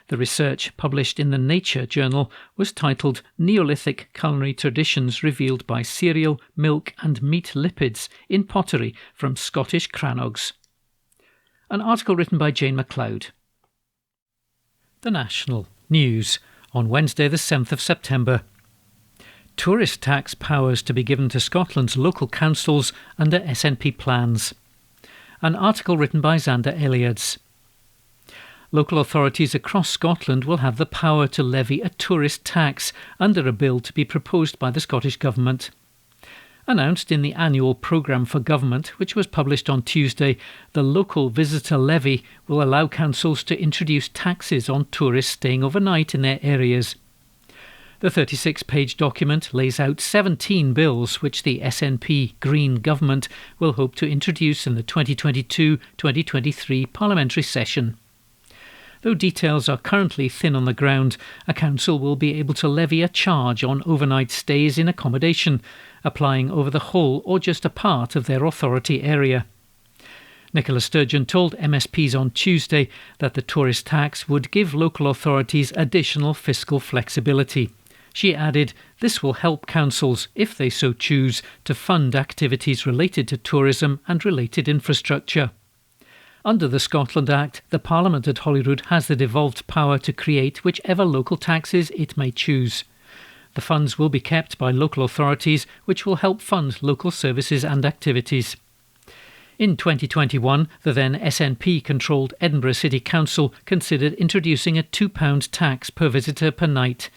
The research, published in the Nature journal, was titled Neolithic Culinary Traditions Revealed by Cereal, Milk and Meat Lipids in Pottery from Scottish Crannogs. An article written by Jane MacLeod. The National News on Wednesday the 7th of September. Tourist tax powers to be given to Scotland's local councils under SNP plans. An article written by Xander Eliads. Local authorities across Scotland will have the power to levy a tourist tax under a bill to be proposed by the Scottish Government. Announced in the annual programme for government, which was published on Tuesday, the local visitor levy will allow councils to introduce taxes on tourists staying overnight in their areas. The 36-page document lays out 17 bills which the SNP Green government will hope to introduce in the 2022-2023 parliamentary session. Though details are currently thin on the ground, a council will be able to levy a charge on overnight stays in accommodation, applying over the whole or just a part of their authority area. Nicola Sturgeon told MSPs on Tuesday that the tourist tax would give local authorities additional fiscal flexibility. She added, "This will help councils, if they so choose, to fund activities related to tourism and related infrastructure." Under the Scotland Act, the Parliament at Holyrood has the devolved power to create whichever local taxes it may choose. The funds will be kept by local authorities, which will help fund local services and activities. In 2021, the then SNP-controlled Edinburgh City Council considered introducing a £2 tax per visitor per night.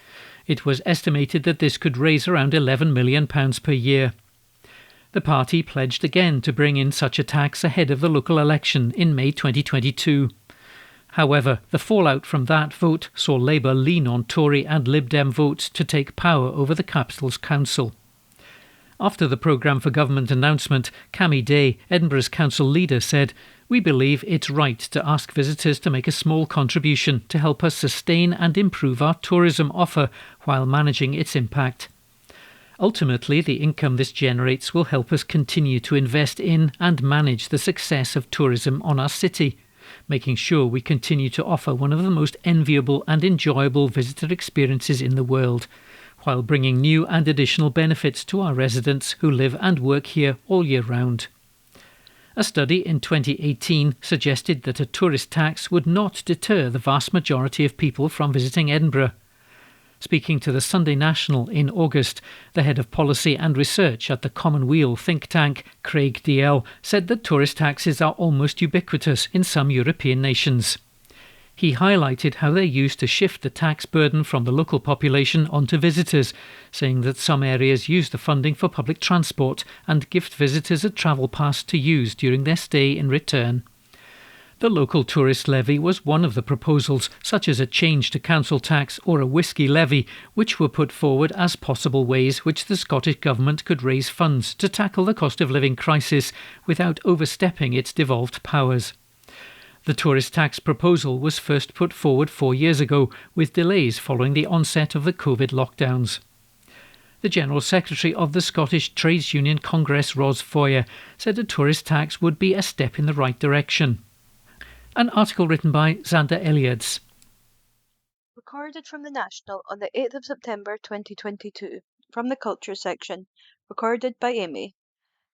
It was estimated that this could raise around £11 million per year. The party pledged again to bring in such a tax ahead of the local election in May 2022. However, the fallout from that vote saw Labour lean on Tory and Lib Dem votes to take power over the capital's council. After the programme for government announcement, Cammy Day, Edinburgh's council leader, said, "We believe it's right to ask visitors to make a small contribution to help us sustain and improve our tourism offer while managing its impact. Ultimately, the income this generates will help us continue to invest in and manage the success of tourism on our city, making sure we continue to offer one of the most enviable and enjoyable visitor experiences in the world, while bringing new and additional benefits to our residents who live and work here all year round." A study in 2018 suggested that a tourist tax would not deter the vast majority of people from visiting Edinburgh. Speaking to the Sunday National in August, the head of policy and research at the Commonweal think tank, Craig DL, said that tourist taxes are almost ubiquitous in some European nations. He highlighted how they're used to shift the tax burden from the local population onto visitors, saying that some areas use the funding for public transport and gift visitors a travel pass to use during their stay in return. The local tourist levy was one of the proposals, such as a change to council tax or a whisky levy, which were put forward as possible ways which the Scottish Government could raise funds to tackle the cost of living crisis without overstepping its devolved powers. The tourist tax proposal was first put forward 4 years ago, with delays following the onset of the COVID lockdowns. The General Secretary of the Scottish Trades Union Congress, Ros Foyer, said a tourist tax would be a step in the right direction. An article written by Xander Eliads. Recorded from the National on the 8th of September 2022, from the Culture section, recorded by Amy.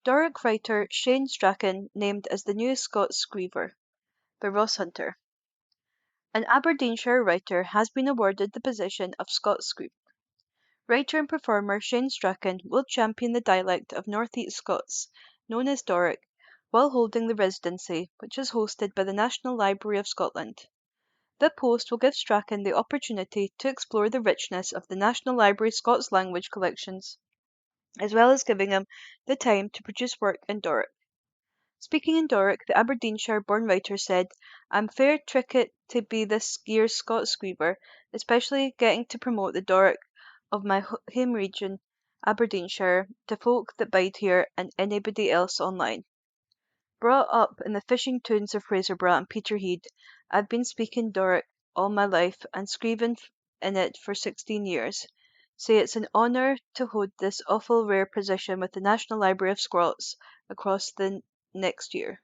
Doric writer Shane Strachan named as the new Scots Screever, by Ross Hunter. An Aberdeenshire writer has been awarded the position of Scots Screever. Writer and performer Shane Strachan will champion the dialect of North East Scots, known as Doric, while holding the residency, which is hosted by the National Library of Scotland. The post will give Strachan the opportunity to explore the richness of the National Library's Scots language collections, as well as giving him the time to produce work in Doric. Speaking in Doric, the Aberdeenshire-born writer said, "I'm fair tricket to be this year's Scots Squeever, especially getting to promote the Doric of my home region, Aberdeenshire, to folk that bide here and anybody else online. Brought up in the fishing tunes of Fraserburgh and Peterhead, I've been speaking Doric all my life and screeving in it for 16 years. Say it's an honour to hold this awful rare position with the National Library of Scots across the next year."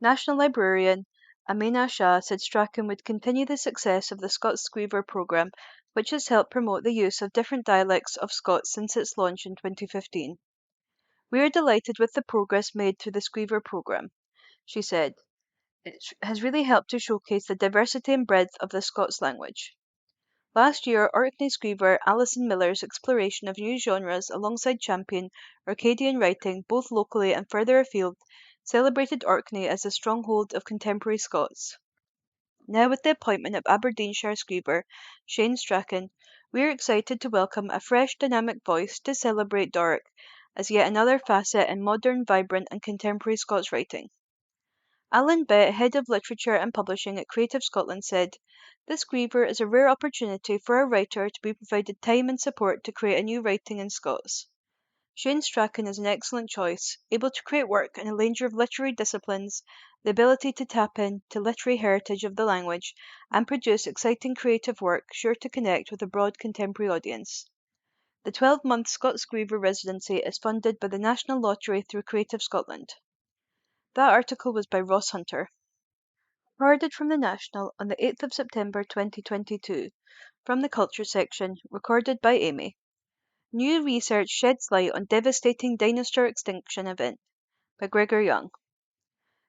National Librarian Amina Shah said Strachan would continue the success of the Scots Squeever programme, which has helped promote the use of different dialects of Scots since its launch in 2015. "We are delighted with the progress made through the Squeever programme," she said. "It has really helped to showcase the diversity and breadth of the Scots language." Last year, Orkney Squeever Alison Miller's exploration of new genres alongside champion Orcadian writing, both locally and further afield, celebrated Orkney as a stronghold of contemporary Scots. Now, with the appointment of Aberdeenshire Squeever Shane Strachan, we are excited to welcome a fresh, dynamic voice to celebrate Doric as yet another facet in modern, vibrant, and contemporary Scots writing. Alan Bett, Head of Literature and Publishing at Creative Scotland, said, "This Squeever is a rare opportunity for a writer to be provided time and support to create a new writing in Scots. Shane Strachan is an excellent choice, able to create work in a range of literary disciplines, the ability to tap into literary heritage of the language, and produce exciting creative work sure to connect with a broad contemporary audience." The 12-month Scots Squeever residency is funded by the National Lottery through Creative Scotland. That article was by Ross Hunter. Recorded from the National on the 8th of September 2022. From the Culture section, recorded by Amy. New research sheds light on devastating dinosaur extinction event, by Gregor Young.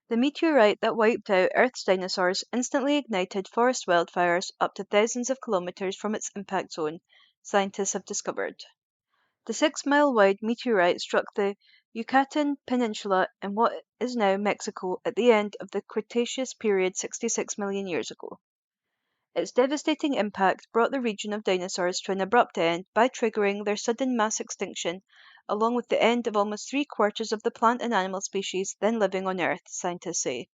The meteorite that wiped out Earth's dinosaurs instantly ignited forest wildfires up to thousands of kilometers from its impact zone, scientists have discovered. The 6-mile-wide meteorite struck the Yucatan Peninsula in what is now Mexico at the end of the Cretaceous period 66 million years ago. Its devastating impact brought the region of dinosaurs to an abrupt end by triggering their sudden mass extinction, along with the end of almost 3/4 of the plant and animal species then living on Earth, scientists say.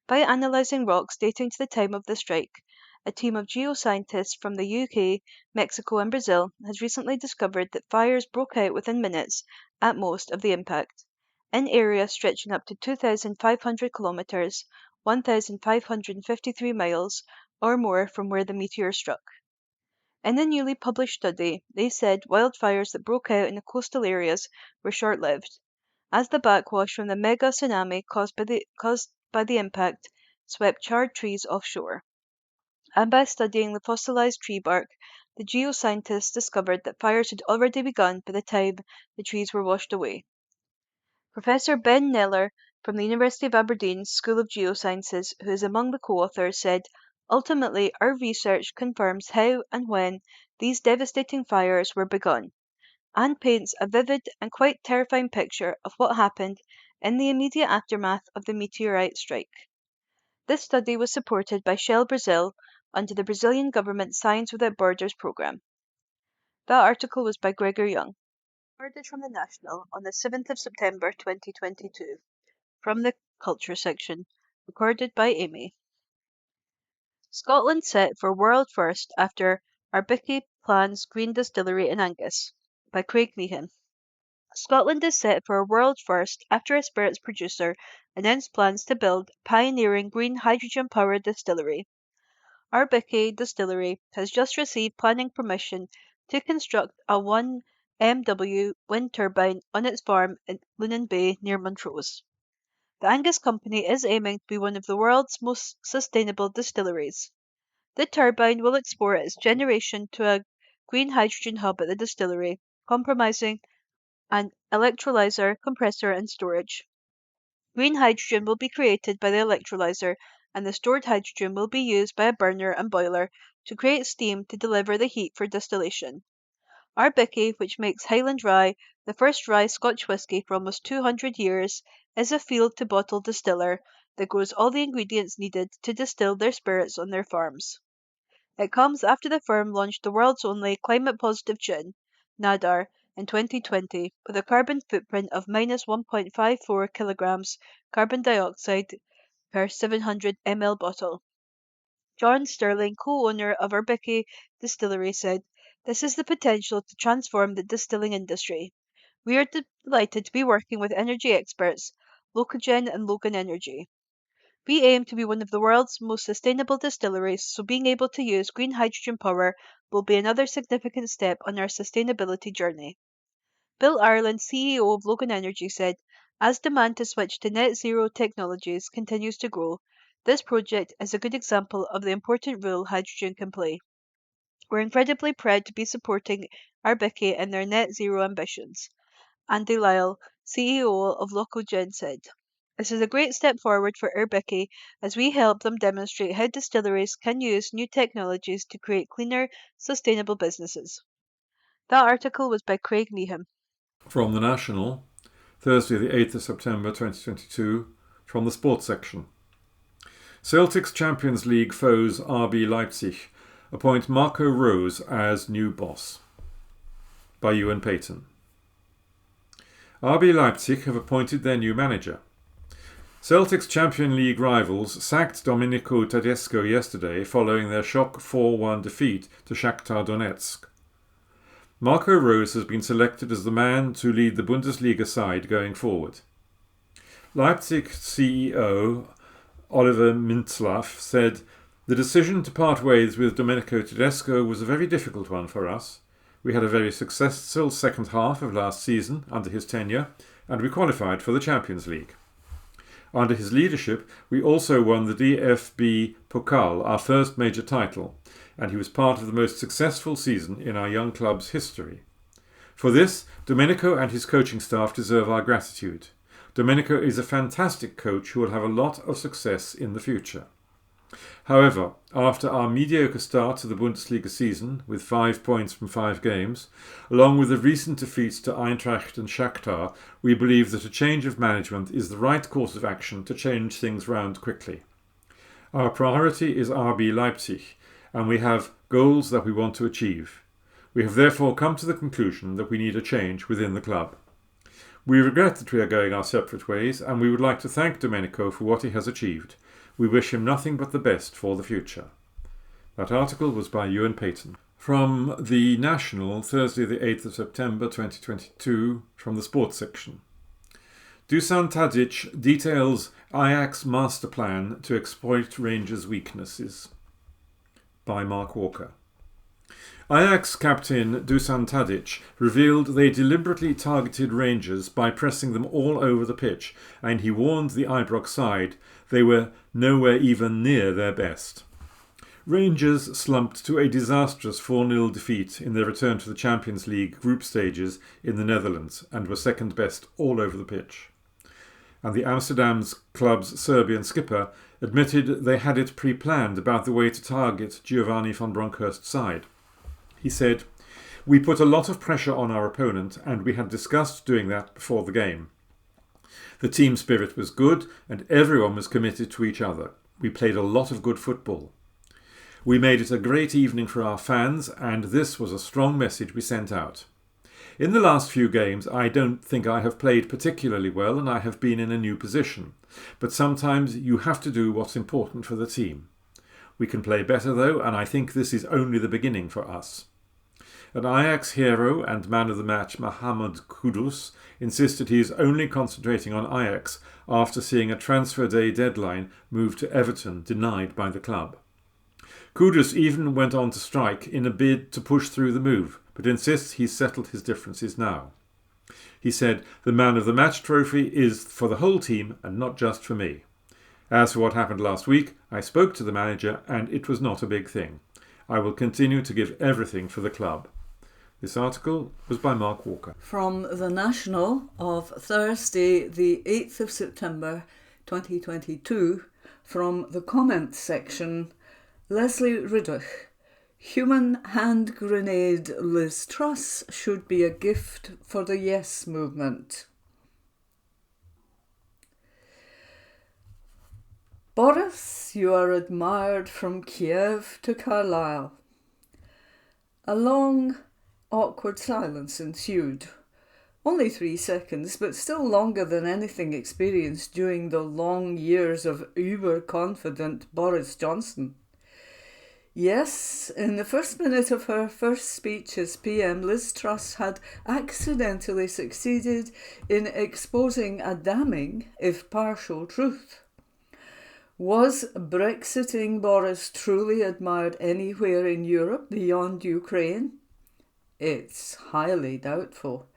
By analysing rocks dating to the time of the strike, a team of geoscientists from the UK, Mexico and Brazil has recently discovered that fires broke out within minutes, at most, of the impact, in areas stretching up to 2,500 kilometres, 1,553 miles, or more from where the meteor struck. In a newly published study, they said wildfires that broke out in the coastal areas were short-lived, as the backwash from the mega tsunami caused by the impact swept charred trees offshore. And by studying the fossilized tree bark, the geoscientists discovered that fires had already begun by the time the trees were washed away. Professor Ben Neller from the University of Aberdeen's School of Geosciences, who is among the co-authors, said, "Ultimately, our research confirms how and when these devastating fires were begun, and paints a vivid and quite terrifying picture of what happened in the immediate aftermath of the meteorite strike." This study was supported by Shell Brazil under the Brazilian government's Science Without Borders programme. That article was by Gregor Young. Recorded from the National on the 7th of September 2022. From the Culture section, recorded by Amy. Scotland set for world first after Arbiki plans green distillery in Angus, by Craig Meehan. Scotland is set for a world first after a spirits producer announced plans to build pioneering green hydrogen-powered distillery. Arbiki Distillery has just received planning permission to construct a 1 MW wind turbine on its farm in Lunan Bay near Montrose. The Angus company is aiming to be one of the world's most sustainable distilleries. The turbine will export its generation to a green hydrogen hub at the distillery, comprising an electrolyser, compressor and storage. Green hydrogen will be created by the electrolyser, and the stored hydrogen will be used by a burner and boiler to create steam to deliver the heat for distillation. Arbiki, which makes Highland Rye, the first rye Scotch whisky for almost 200 years, is a field-to-bottle distiller that grows all the ingredients needed to distill their spirits on their farms. It comes after the firm launched the world's only climate-positive gin, Nadar, in 2020 with a carbon footprint of minus 1.54 kilograms carbon dioxide per 700 ml bottle. John Sterling, co-owner of Urbicki Distillery, said, "This is the potential to transform the distilling industry. We are delighted to be working with energy experts, Locogen and Logan Energy. We aim to be one of the world's most sustainable distilleries, so being able to use green hydrogen power will be another significant step on our sustainability journey." Bill Ireland, CEO of Logan Energy, said, "As demand to switch to net zero technologies continues to grow, this project is a good example of the important role hydrogen can play. We're incredibly proud to be supporting Urbicki in their net zero ambitions." Andy Lyle, CEO of Locogen, said, "This is a great step forward for Urbicki as we help them demonstrate how distilleries can use new technologies to create cleaner, sustainable businesses." That article was by Craig Meehan. From the National, Thursday the 8th of September 2022, from the sports section. Celtic's Champions League foes RB Leipzig appoint Marco Rose as new boss. By Ewan Payton. RB Leipzig have appointed their new manager. Celtic's Champions League rivals sacked Domenico Tedesco yesterday following their shock 4-1 defeat to Shakhtar Donetsk. Marco Rose has been selected as the man to lead the Bundesliga side going forward. Leipzig CEO Oliver Mintzlaff said, "The decision to part ways with Domenico Tedesco was a very difficult one for us. We had a very successful second half of last season under his tenure, and we qualified for the Champions League. Under his leadership, we also won the DFB Pokal, our first major title, and he was part of the most successful season in our young club's history. For this, Domenico and his coaching staff deserve our gratitude. Domenico is a fantastic coach who will have a lot of success in the future. However, after our mediocre start to the Bundesliga season, with 5 points from 5 games, along with the recent defeats to Eintracht and Shakhtar, we believe that a change of management is the right course of action to change things round quickly. Our priority is RB Leipzig, and we have goals that we want to achieve. We have therefore come to the conclusion that we need a change within the club. We regret that we are going our separate ways, and we would like to thank Domenico for what he has achieved. We wish him nothing but the best for the future." That article was by Ewan Payton. From the National, Thursday the 8th of September 2022, from the sports section. Dusan Tadic details Ajax master plan to exploit Rangers' weaknesses. By Mark Walker. Ajax captain Dusan Tadic revealed they deliberately targeted Rangers by pressing them all over the pitch, and he warned the Ibrox side they were nowhere even near their best. Rangers slumped to a disastrous 4-0 defeat in their return to the Champions League group stages in the Netherlands and were second best all over the pitch. And the Amsterdam's club's Serbian skipper admitted they had it pre-planned about the way to target Giovanni van Bronckhorst's side. He said, "We put a lot of pressure on our opponent and we had discussed doing that before the game. The team spirit was good and everyone was committed to each other. We played a lot of good football. We made it a great evening for our fans and this was a strong message we sent out. In the last few games, I don't think I have played particularly well and I have been in a new position. But sometimes you have to do what's important for the team. We can play better though, and I think this is only the beginning for us." An Ajax hero and man of the match Mohamed Kudus insisted he is only concentrating on Ajax after seeing a transfer day deadline move to Everton denied by the club. Kudus even went on to strike in a bid to push through the move, but insists he's settled his differences now. He said, "The man of the match trophy is for the whole team and not just for me. As for what happened last week, I spoke to the manager and it was not a big thing. I will continue to give everything for the club." This article was by Mark Walker. From the National of Thursday the 8th of September 2022, from the comments section, Leslie Riddoch. Human hand grenade Liz Truss should be a gift for the Yes movement. Boris, you are admired from Kiev to Carlisle. A long Awkward silence ensued. Only 3 seconds, but still longer than anything experienced during the long years of uber-confident Boris Johnson. Yes, in the first minute of her first speech as PM, Liz Truss had accidentally succeeded in exposing a damning, if partial, truth. Was Brexiting Boris truly admired anywhere in Europe beyond Ukraine? It's highly doubtful.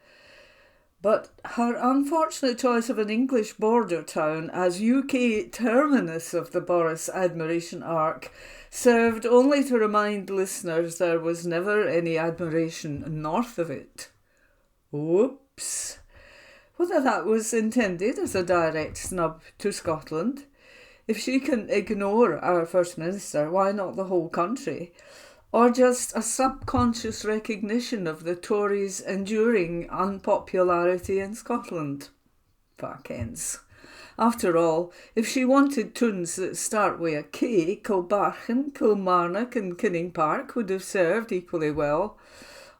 But her unfortunate choice of an English border town as UK terminus of the Boris admiration arc served only to remind listeners there was never any admiration north of it. Whoops. Whether that was intended as a direct snub to Scotland, if she can ignore our First Minister, why not the whole country? Or just a subconscious recognition of the Tories' enduring unpopularity in Scotland? Fuck ends. After all, if she wanted tunes that start with a K, Kilbarchan, Kilmarnock and Kinning Park would have served equally well,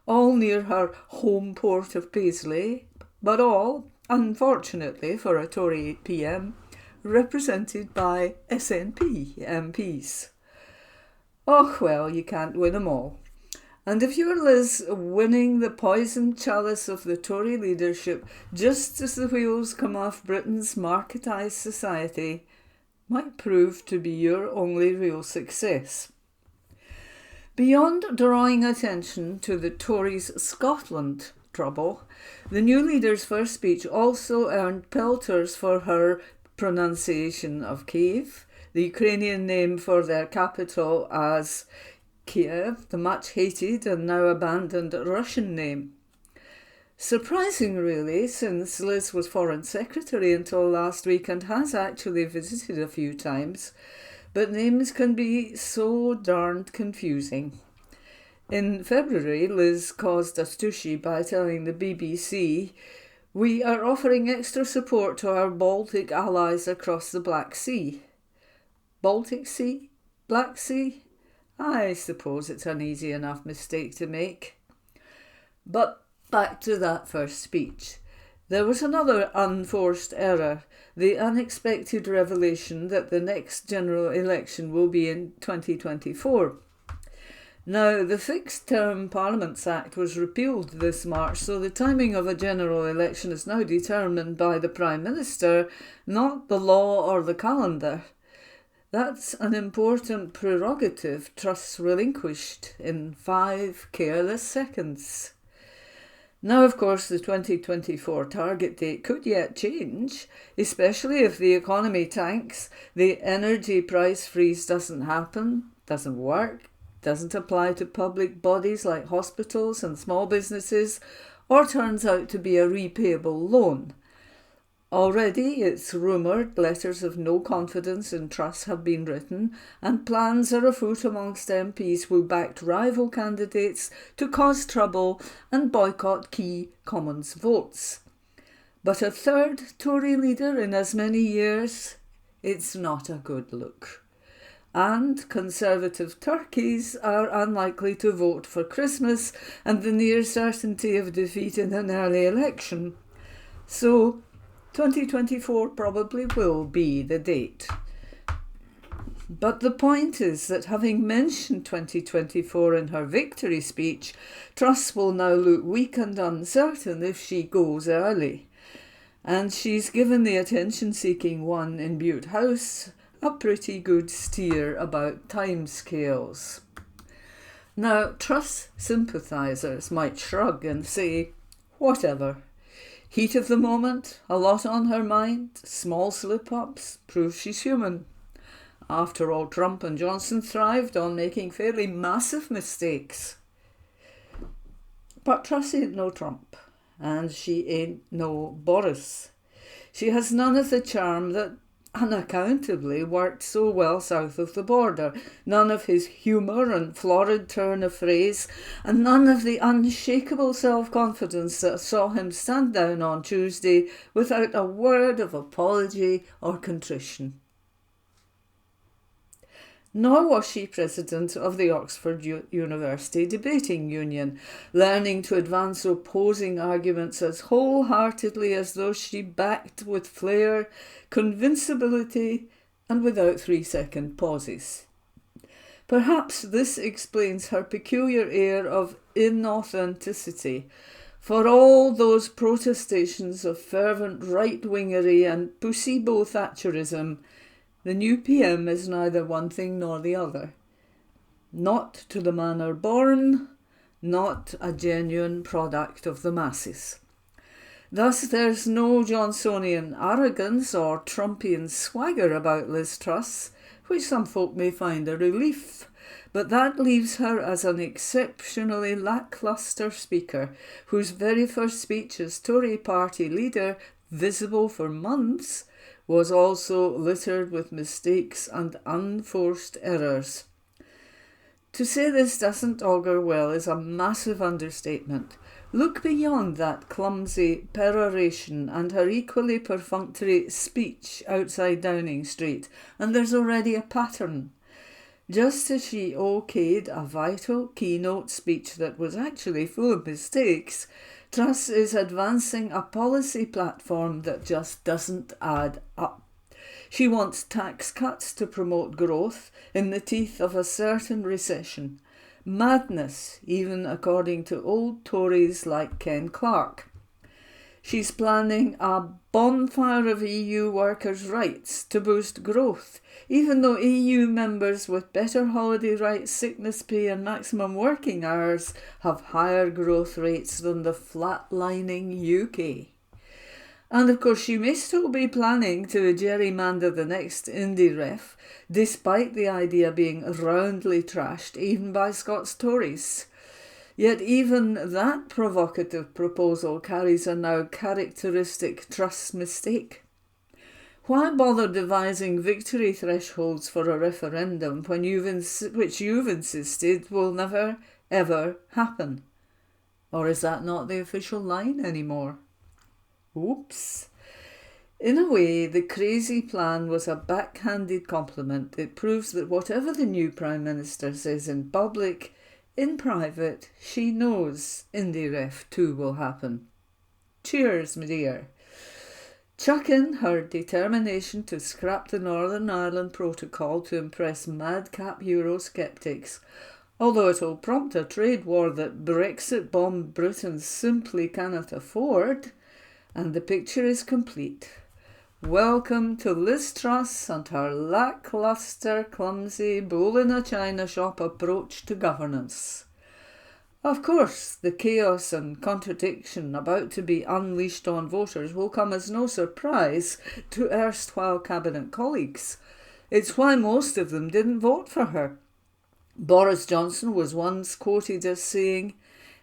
all near her home port of Paisley, but all, unfortunately for a Tory PM, represented by SNP MPs. Oh well, you can't win them all. And if you're Liz, winning the poisoned chalice of the Tory leadership just as the wheels come off Britain's marketised society might prove to be your only real success. Beyond drawing attention to the Tories' Scotland trouble, the new leader's first speech also earned pelters for her pronunciation of Kiev, the Ukrainian name for their capital, as Kiev, the much-hated and now abandoned Russian name. Surprising, really, since Liz was Foreign Secretary until last week and has actually visited a few times, but names can be so darned confusing. In February, Liz caused a stushy by telling the BBC, "We are offering extra support to our Baltic allies across the Black Sea." Baltic Sea? Black Sea? I suppose it's an easy enough mistake to make. But back to that first speech. There was another unforced error, the unexpected revelation that the next general election will be in 2024. Now, the Fixed Term Parliaments Act was repealed this March, so the timing of a general election is now determined by the Prime Minister, not the law or the calendar. That's an important prerogative Truss relinquished in 5 careless seconds. Now, of course, the 2024 target date could yet change, especially if the economy tanks, the energy price freeze doesn't happen, doesn't work, doesn't apply to public bodies like hospitals and small businesses, or turns out to be a repayable loan. Already, it's rumoured letters of no confidence in Truss have been written, and plans are afoot amongst MPs who backed rival candidates to cause trouble and boycott key Commons votes. But a third Tory leader in as many years, it's not a good look. And Conservative turkeys are unlikely to vote for Christmas and the near certainty of defeat in an early election. So 2024 probably will be the date. But the point is that having mentioned 2024 in her victory speech, Truss will now look weak and uncertain if she goes early. And she's given the attention-seeking one in Bute House a pretty good steer about timescales. Now, Truss sympathisers might shrug and say, whatever. Heat of the moment, a lot on her mind, small slip-ups, prove she's human. After all, Trump and Johnson thrived on making fairly massive mistakes. But Truss ain't no Trump, and she ain't no Boris. She has none of the charm that unaccountably worked so well south of the border, none of his humour and florid turn of phrase, and none of the unshakable self-confidence that saw him stand down on Tuesday without a word of apology or contrition. Nor was she president of the Oxford University Debating Union, learning to advance opposing arguments as wholeheartedly as though she backed with flair, convincibility, and without 3-second pauses. Perhaps this explains her peculiar air of inauthenticity. For all those protestations of fervent right-wingery and pussy-bow Thatcherism, the new PM is neither one thing nor the other. Not to the manner born, not a genuine product of the masses. Thus there's no Johnsonian arrogance or Trumpian swagger about Liz Truss, which some folk may find a relief, but that leaves her as an exceptionally lacklustre speaker, whose very first speech as Tory party leader, visible for months, was also littered with mistakes and unforced errors. To say this doesn't augur well is a massive understatement. Look beyond that clumsy peroration and her equally perfunctory speech outside Downing Street, and there's already a pattern. Just as she okayed a vital keynote speech that was actually full of mistakes, Truss is advancing a policy platform that just doesn't add up. She wants tax cuts to promote growth in the teeth of a certain recession. Madness, even according to old Tories like Ken Clarke. She's planning a bonfire of EU workers' rights to boost growth, even though EU members with better holiday rights, sickness pay and maximum working hours have higher growth rates than the flatlining UK. And of course she may still be planning to gerrymander the next Indie ref, despite the idea being roundly trashed even by Scots Tories. Yet even that provocative proposal carries a now characteristic Truss mistake. Why bother devising victory thresholds for a referendum when which you've insisted will never, ever happen? Or is that not the official line anymore? Oops. In a way, the crazy plan was a backhanded compliment. It proves that whatever the new Prime Minister says in public, in private, she knows Indie Ref 2 will happen. Cheers, my dear. Chuck in her determination to scrap the Northern Ireland Protocol to impress madcap Eurosceptics, although it'll prompt a trade war that Brexit bomb Britain simply cannot afford, and the picture is complete. Welcome to Liz Truss and her lacklustre, clumsy, bull in a china shop approach to governance. Of course, the chaos and contradiction about to be unleashed on voters will come as no surprise to erstwhile cabinet colleagues. It's why most of them didn't vote for her. Boris Johnson was once quoted as saying,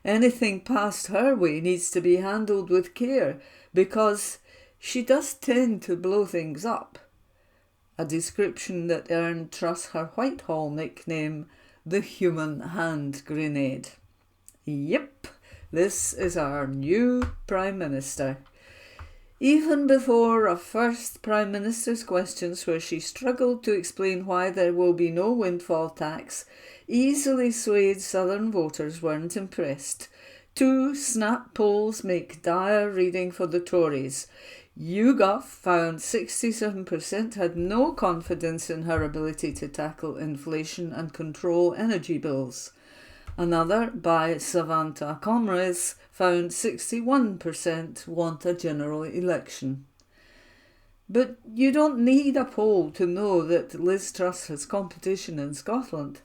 "Anything passed her way needs to be handled with care because she does tend to blow things up," a description that earned Truss her Whitehall nickname, the human hand grenade. Yep, this is our new Prime Minister. Even before a first Prime Minister's questions where she struggled to explain why there will be no windfall tax, easily swayed Southern voters weren't impressed. 2 snap polls make dire reading for the Tories. YouGov found 67% had no confidence in her ability to tackle inflation and control energy bills. Another, by Savanta Comres, found 61% want a general election. But you don't need a poll to know that Liz Truss has competition in Scotland.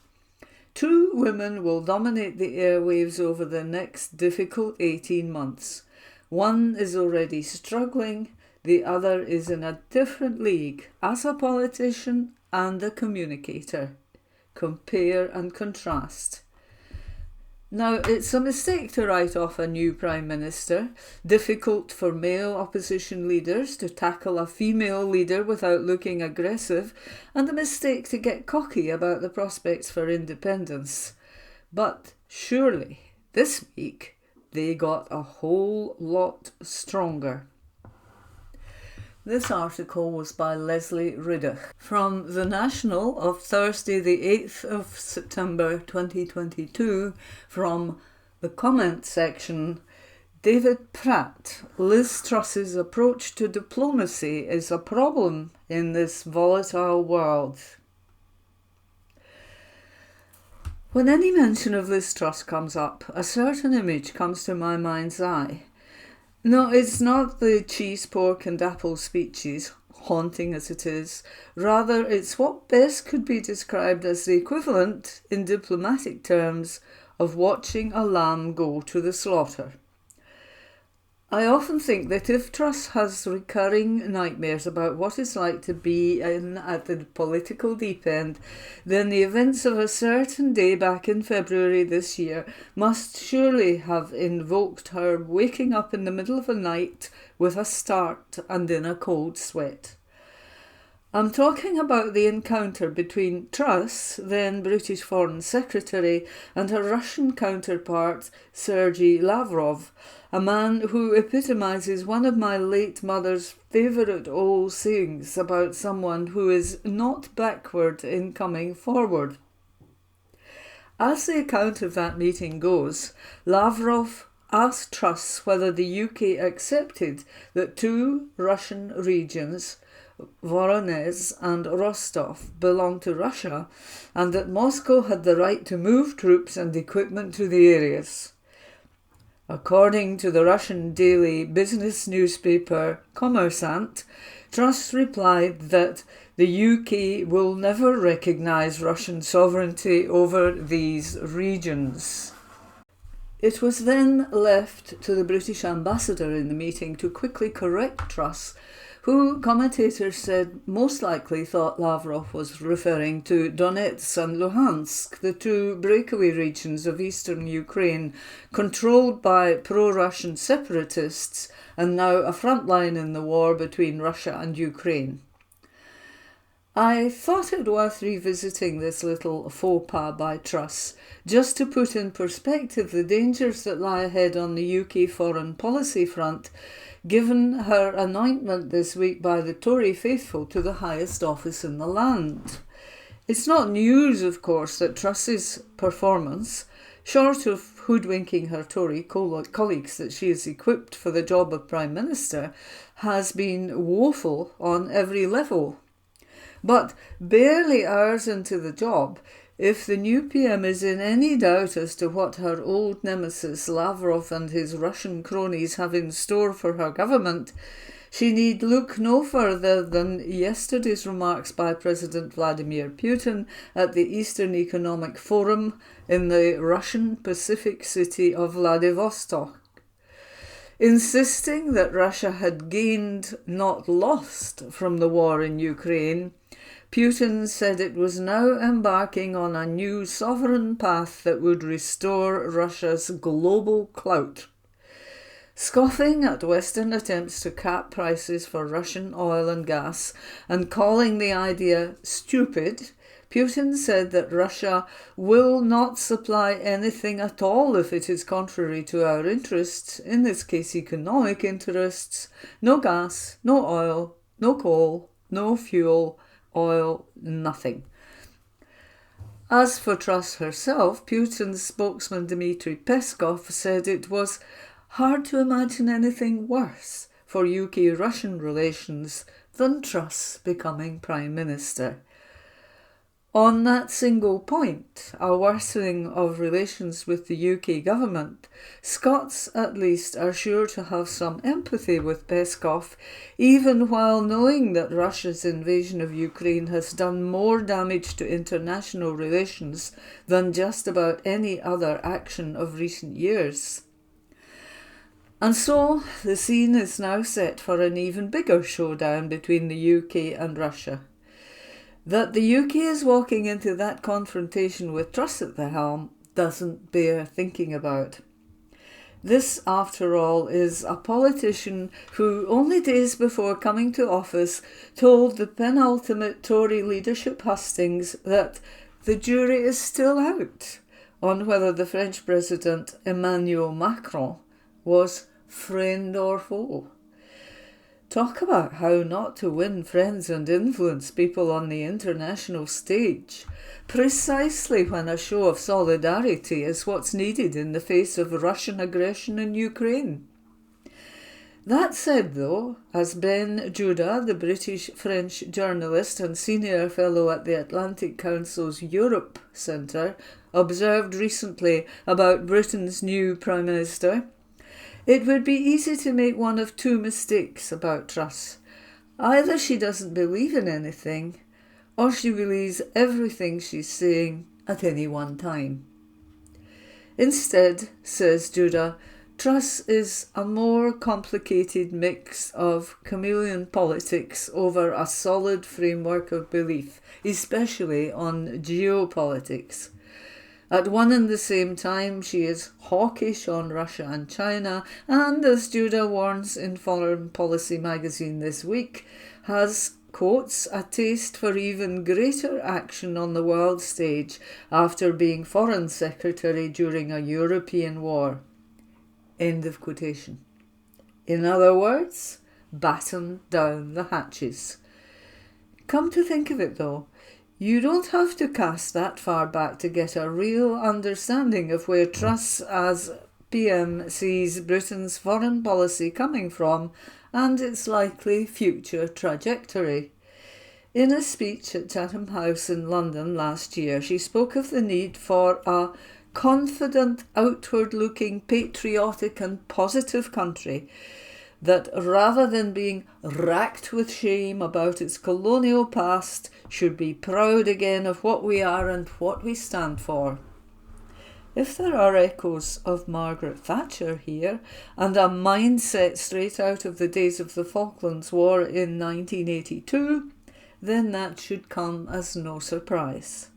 2 women will dominate the airwaves over the next difficult 18 months. One is already struggling, the other is in a different league as a politician and a communicator. Compare and contrast. Now, it's a mistake to write off a new Prime Minister, difficult for male opposition leaders to tackle a female leader without looking aggressive, and a mistake to get cocky about the prospects for independence. But surely, this week, they got a whole lot stronger. This article was by Leslie Riddoch from The National of Thursday the 8th of September 2022 from the comment section. David Pratt, Liz Truss's approach to diplomacy is a problem in this volatile world. When any mention of Liz Truss comes up, a certain image comes to my mind's eye. No, it's not the cheese, pork and apple speeches, haunting as it is. Rather, it's what best could be described as the equivalent, in diplomatic terms, of watching a lamb go to the slaughter. I often think that if Truss has recurring nightmares about what it's like to be at the political deep end, then the events of a certain day back in February this year must surely have invoked her waking up in the middle of a night with a start and in a cold sweat. I'm talking about the encounter between Truss, then British Foreign Secretary, and her Russian counterpart, Sergei Lavrov, a man who epitomises one of my late mother's favourite old sayings about someone who is not backward in coming forward. As the account of that meeting goes, Lavrov asked Truss whether the UK accepted that two Russian regions, Voronezh and Rostov, belonged to Russia, and that Moscow had the right to move troops and equipment to the areas. According to the Russian daily business newspaper Kommersant, Truss replied that the UK will never recognise Russian sovereignty over these regions. It was then left to the British ambassador in the meeting to quickly correct Truss, who commentators said most likely thought Lavrov was referring to Donetsk and Luhansk, the two breakaway regions of eastern Ukraine controlled by pro-Russian separatists and now a front line in the war between Russia and Ukraine. I thought it worth revisiting this little faux pas by Truss, just to put in perspective the dangers that lie ahead on the UK foreign policy front, given her anointment this week by the Tory faithful to the highest office in the land. It's not news, of course, that Truss's performance, short of hoodwinking her Tory colleagues that she is equipped for the job of Prime Minister, has been woeful on every level. But barely hours into the job, if the new PM is in any doubt as to what her old nemesis Lavrov and his Russian cronies have in store for her government, she need look no further than yesterday's remarks by President Vladimir Putin at the Eastern Economic Forum in the Russian Pacific city of Vladivostok, insisting that Russia had gained, not lost, from the war in Ukraine. Putin said it was now embarking on a new sovereign path that would restore Russia's global clout. Scoffing at Western attempts to cap prices for Russian oil and gas and calling the idea stupid, Putin said that Russia will not supply anything at all if it is contrary to our interests, in this case economic interests. No gas, no oil, no coal, no fuel, oil, nothing. As for Truss herself, Putin's spokesman Dmitry Peskov said it was hard to imagine anything worse for UK-Russian relations than Truss becoming Prime Minister. On that single point, a worsening of relations with the UK government, Scots at least are sure to have some empathy with Peskov, even while knowing that Russia's invasion of Ukraine has done more damage to international relations than just about any other action of recent years. And so the scene is now set for an even bigger showdown between the UK and Russia. That the UK is walking into that confrontation with Truss at the helm doesn't bear thinking about. This, after all, is a politician who, only days before coming to office, told the penultimate Tory leadership hustings that the jury is still out on whether the French President Emmanuel Macron was friend or foe. Talk about how not to win friends and influence people on the international stage, precisely when a show of solidarity is what's needed in the face of Russian aggression in Ukraine. That said, though, as Ben Judah, the British-French journalist and senior fellow at the Atlantic Council's Europe Centre, observed recently about Britain's new Prime Minister, it would be easy to make one of two mistakes about Truss. Either she doesn't believe in anything, or she believes everything she's saying at any one time. Instead, says Judah, Truss is a more complicated mix of chameleon politics over a solid framework of belief, especially on geopolitics. At one and the same time, she is hawkish on Russia and China, and, as Judah warns in Foreign Policy magazine this week, has, quotes, a taste for even greater action on the world stage after being Foreign Secretary during a European war. End of quotation. In other words, batten down the hatches. Come to think of it though, you don't have to cast that far back to get a real understanding of where Truss as PM sees Britain's foreign policy coming from and its likely future trajectory. In a speech at Chatham House in London last year, she spoke of the need for a confident, outward-looking, patriotic and positive country that, rather than being racked with shame about its colonial past, should be proud again of what we are and what we stand for. If there are echoes of Margaret Thatcher here, and a mindset straight out of the days of the Falklands War in 1982, then that should come as no surprise.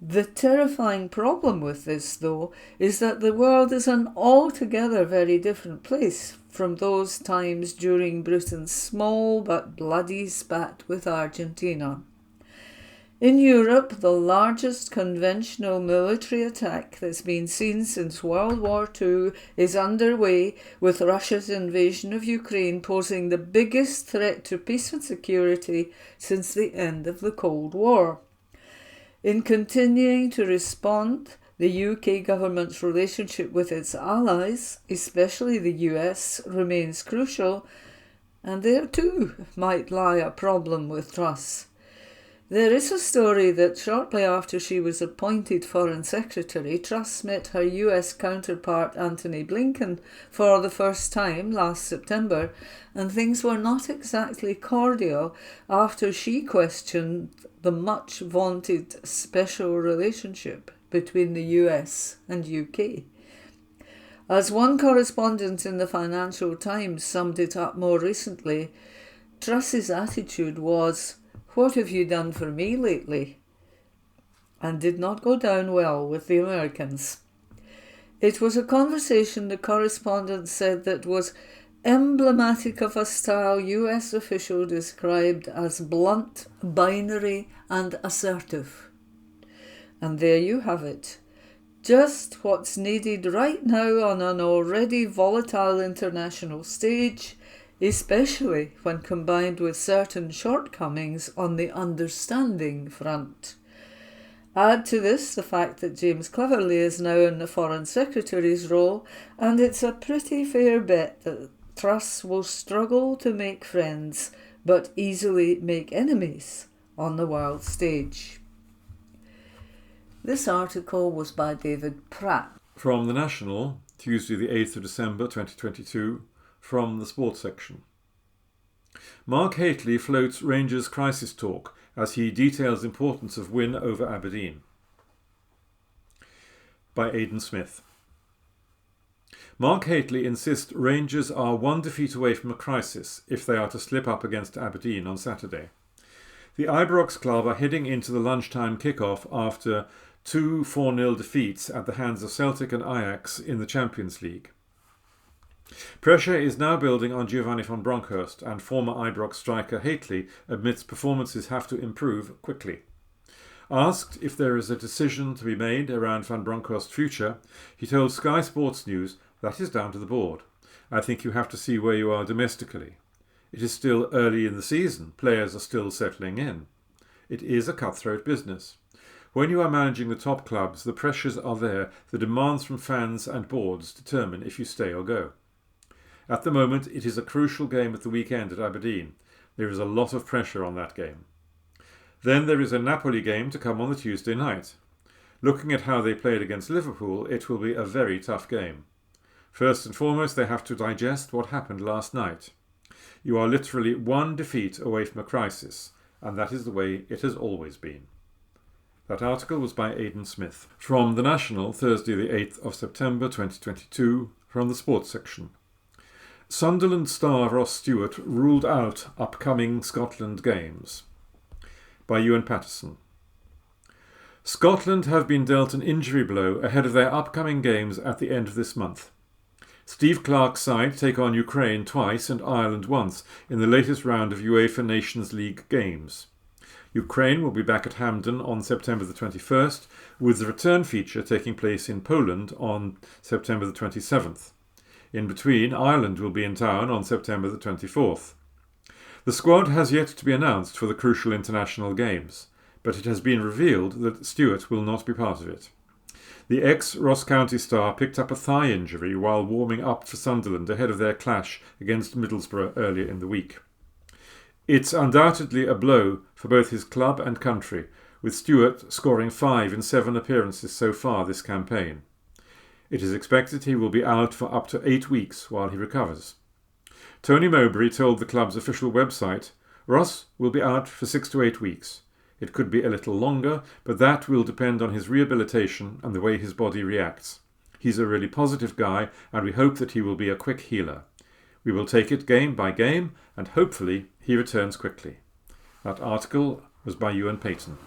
The terrifying problem with this, though, is that the world is an altogether very different place from those times during Britain's small but bloody spat with Argentina. In Europe, the largest conventional military attack that's been seen since World War II is underway, with Russia's invasion of Ukraine posing the biggest threat to peace and security since the end of the Cold War. In continuing to respond, the UK government's relationship with its allies, especially the US, remains crucial, and there too might lie a problem with Truss. There is a story that shortly after she was appointed Foreign Secretary, Truss met her US counterpart Antony Blinken for the first time last September, and things were not exactly cordial after she questioned the much vaunted special relationship between the US and UK. As one correspondent in the Financial Times summed it up more recently, Truss's attitude was, "What have you done for me lately?" and did not go down well with the Americans. It was a conversation, the correspondent said, that was emblematic of a style US official described as blunt, binary and assertive. And there you have it. Just what's needed right now on an already volatile international stage, especially when combined with certain shortcomings on the understanding front. Add to this the fact that James Cleverly is now in the Foreign Secretary's role, and it's a pretty fair bet that Truss will struggle to make friends, but easily make enemies on the world stage. This article was by David Pratt. From The National, Tuesday the 8th of December 2022, from the sports section. Mark Hateley floats Rangers crisis talk as he details the importance of win over Aberdeen. By Aidan Smith. Mark Hateley insists Rangers are one defeat away from a crisis if they are to slip up against Aberdeen on Saturday. The Ibrox club are heading into the lunchtime kick-off after two 4-0 defeats at the hands of Celtic and Ajax in the Champions League. Pressure is now building on Giovanni van Bronckhorst, and former Ibrox striker Hateley admits performances have to improve quickly. Asked if there is a decision to be made around Van Bronckhorst's future, he told Sky Sports News, "That is down to the board. I think you have to see where you are domestically. It is still early in the season. Players are still settling in. It is a cutthroat business. When you are managing the top clubs, the pressures are there. The demands from fans and boards determine if you stay or go. At the moment, it is a crucial game at the weekend at Aberdeen. There is a lot of pressure on that game. Then there is a Napoli game to come on the Tuesday night. Looking at how they played against Liverpool, it will be a very tough game. First and foremost, they have to digest what happened last night. You are literally one defeat away from a crisis, and that is the way it has always been. That article was by Aidan Smith. From The National, Thursday the 8th of September 2022, from the sports section. Sunderland star Ross Stewart ruled out upcoming Scotland games. By Ewan Patterson. Scotland have been dealt an injury blow ahead of their upcoming games at the end of this month. Steve Clarke's side take on Ukraine twice and Ireland once in the latest round of UEFA Nations League games. Ukraine will be back at Hampden on September the 21st, with the return feature taking place in Poland on September the 27th. In between, Ireland will be in town on September the 24th. The squad has yet to be announced for the crucial international games, but it has been revealed that Stewart will not be part of it. The ex-Ross County star picked up a thigh injury while warming up for Sunderland ahead of their clash against Middlesbrough earlier in the week. It's undoubtedly a blow for both his club and country, with Stewart scoring 5 in 7 appearances so far this campaign. It is expected he will be out for up to 8 weeks while he recovers. Tony Mowbray told the club's official website, "Ross will be out for 6 to 8 weeks. It could be a little longer, but that will depend on his rehabilitation and the way his body reacts. He's a really positive guy, and we hope that he will be a quick healer. We will take it game by game, and hopefully he returns quickly." That article was by Ewan Payton.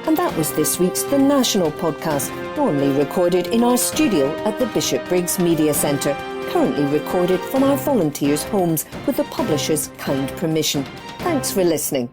And that was this week's The National Podcast, normally recorded in our studio at the Bishopbriggs Media Centre, currently recorded from our volunteers' homes with the publisher's kind permission. Thanks for listening.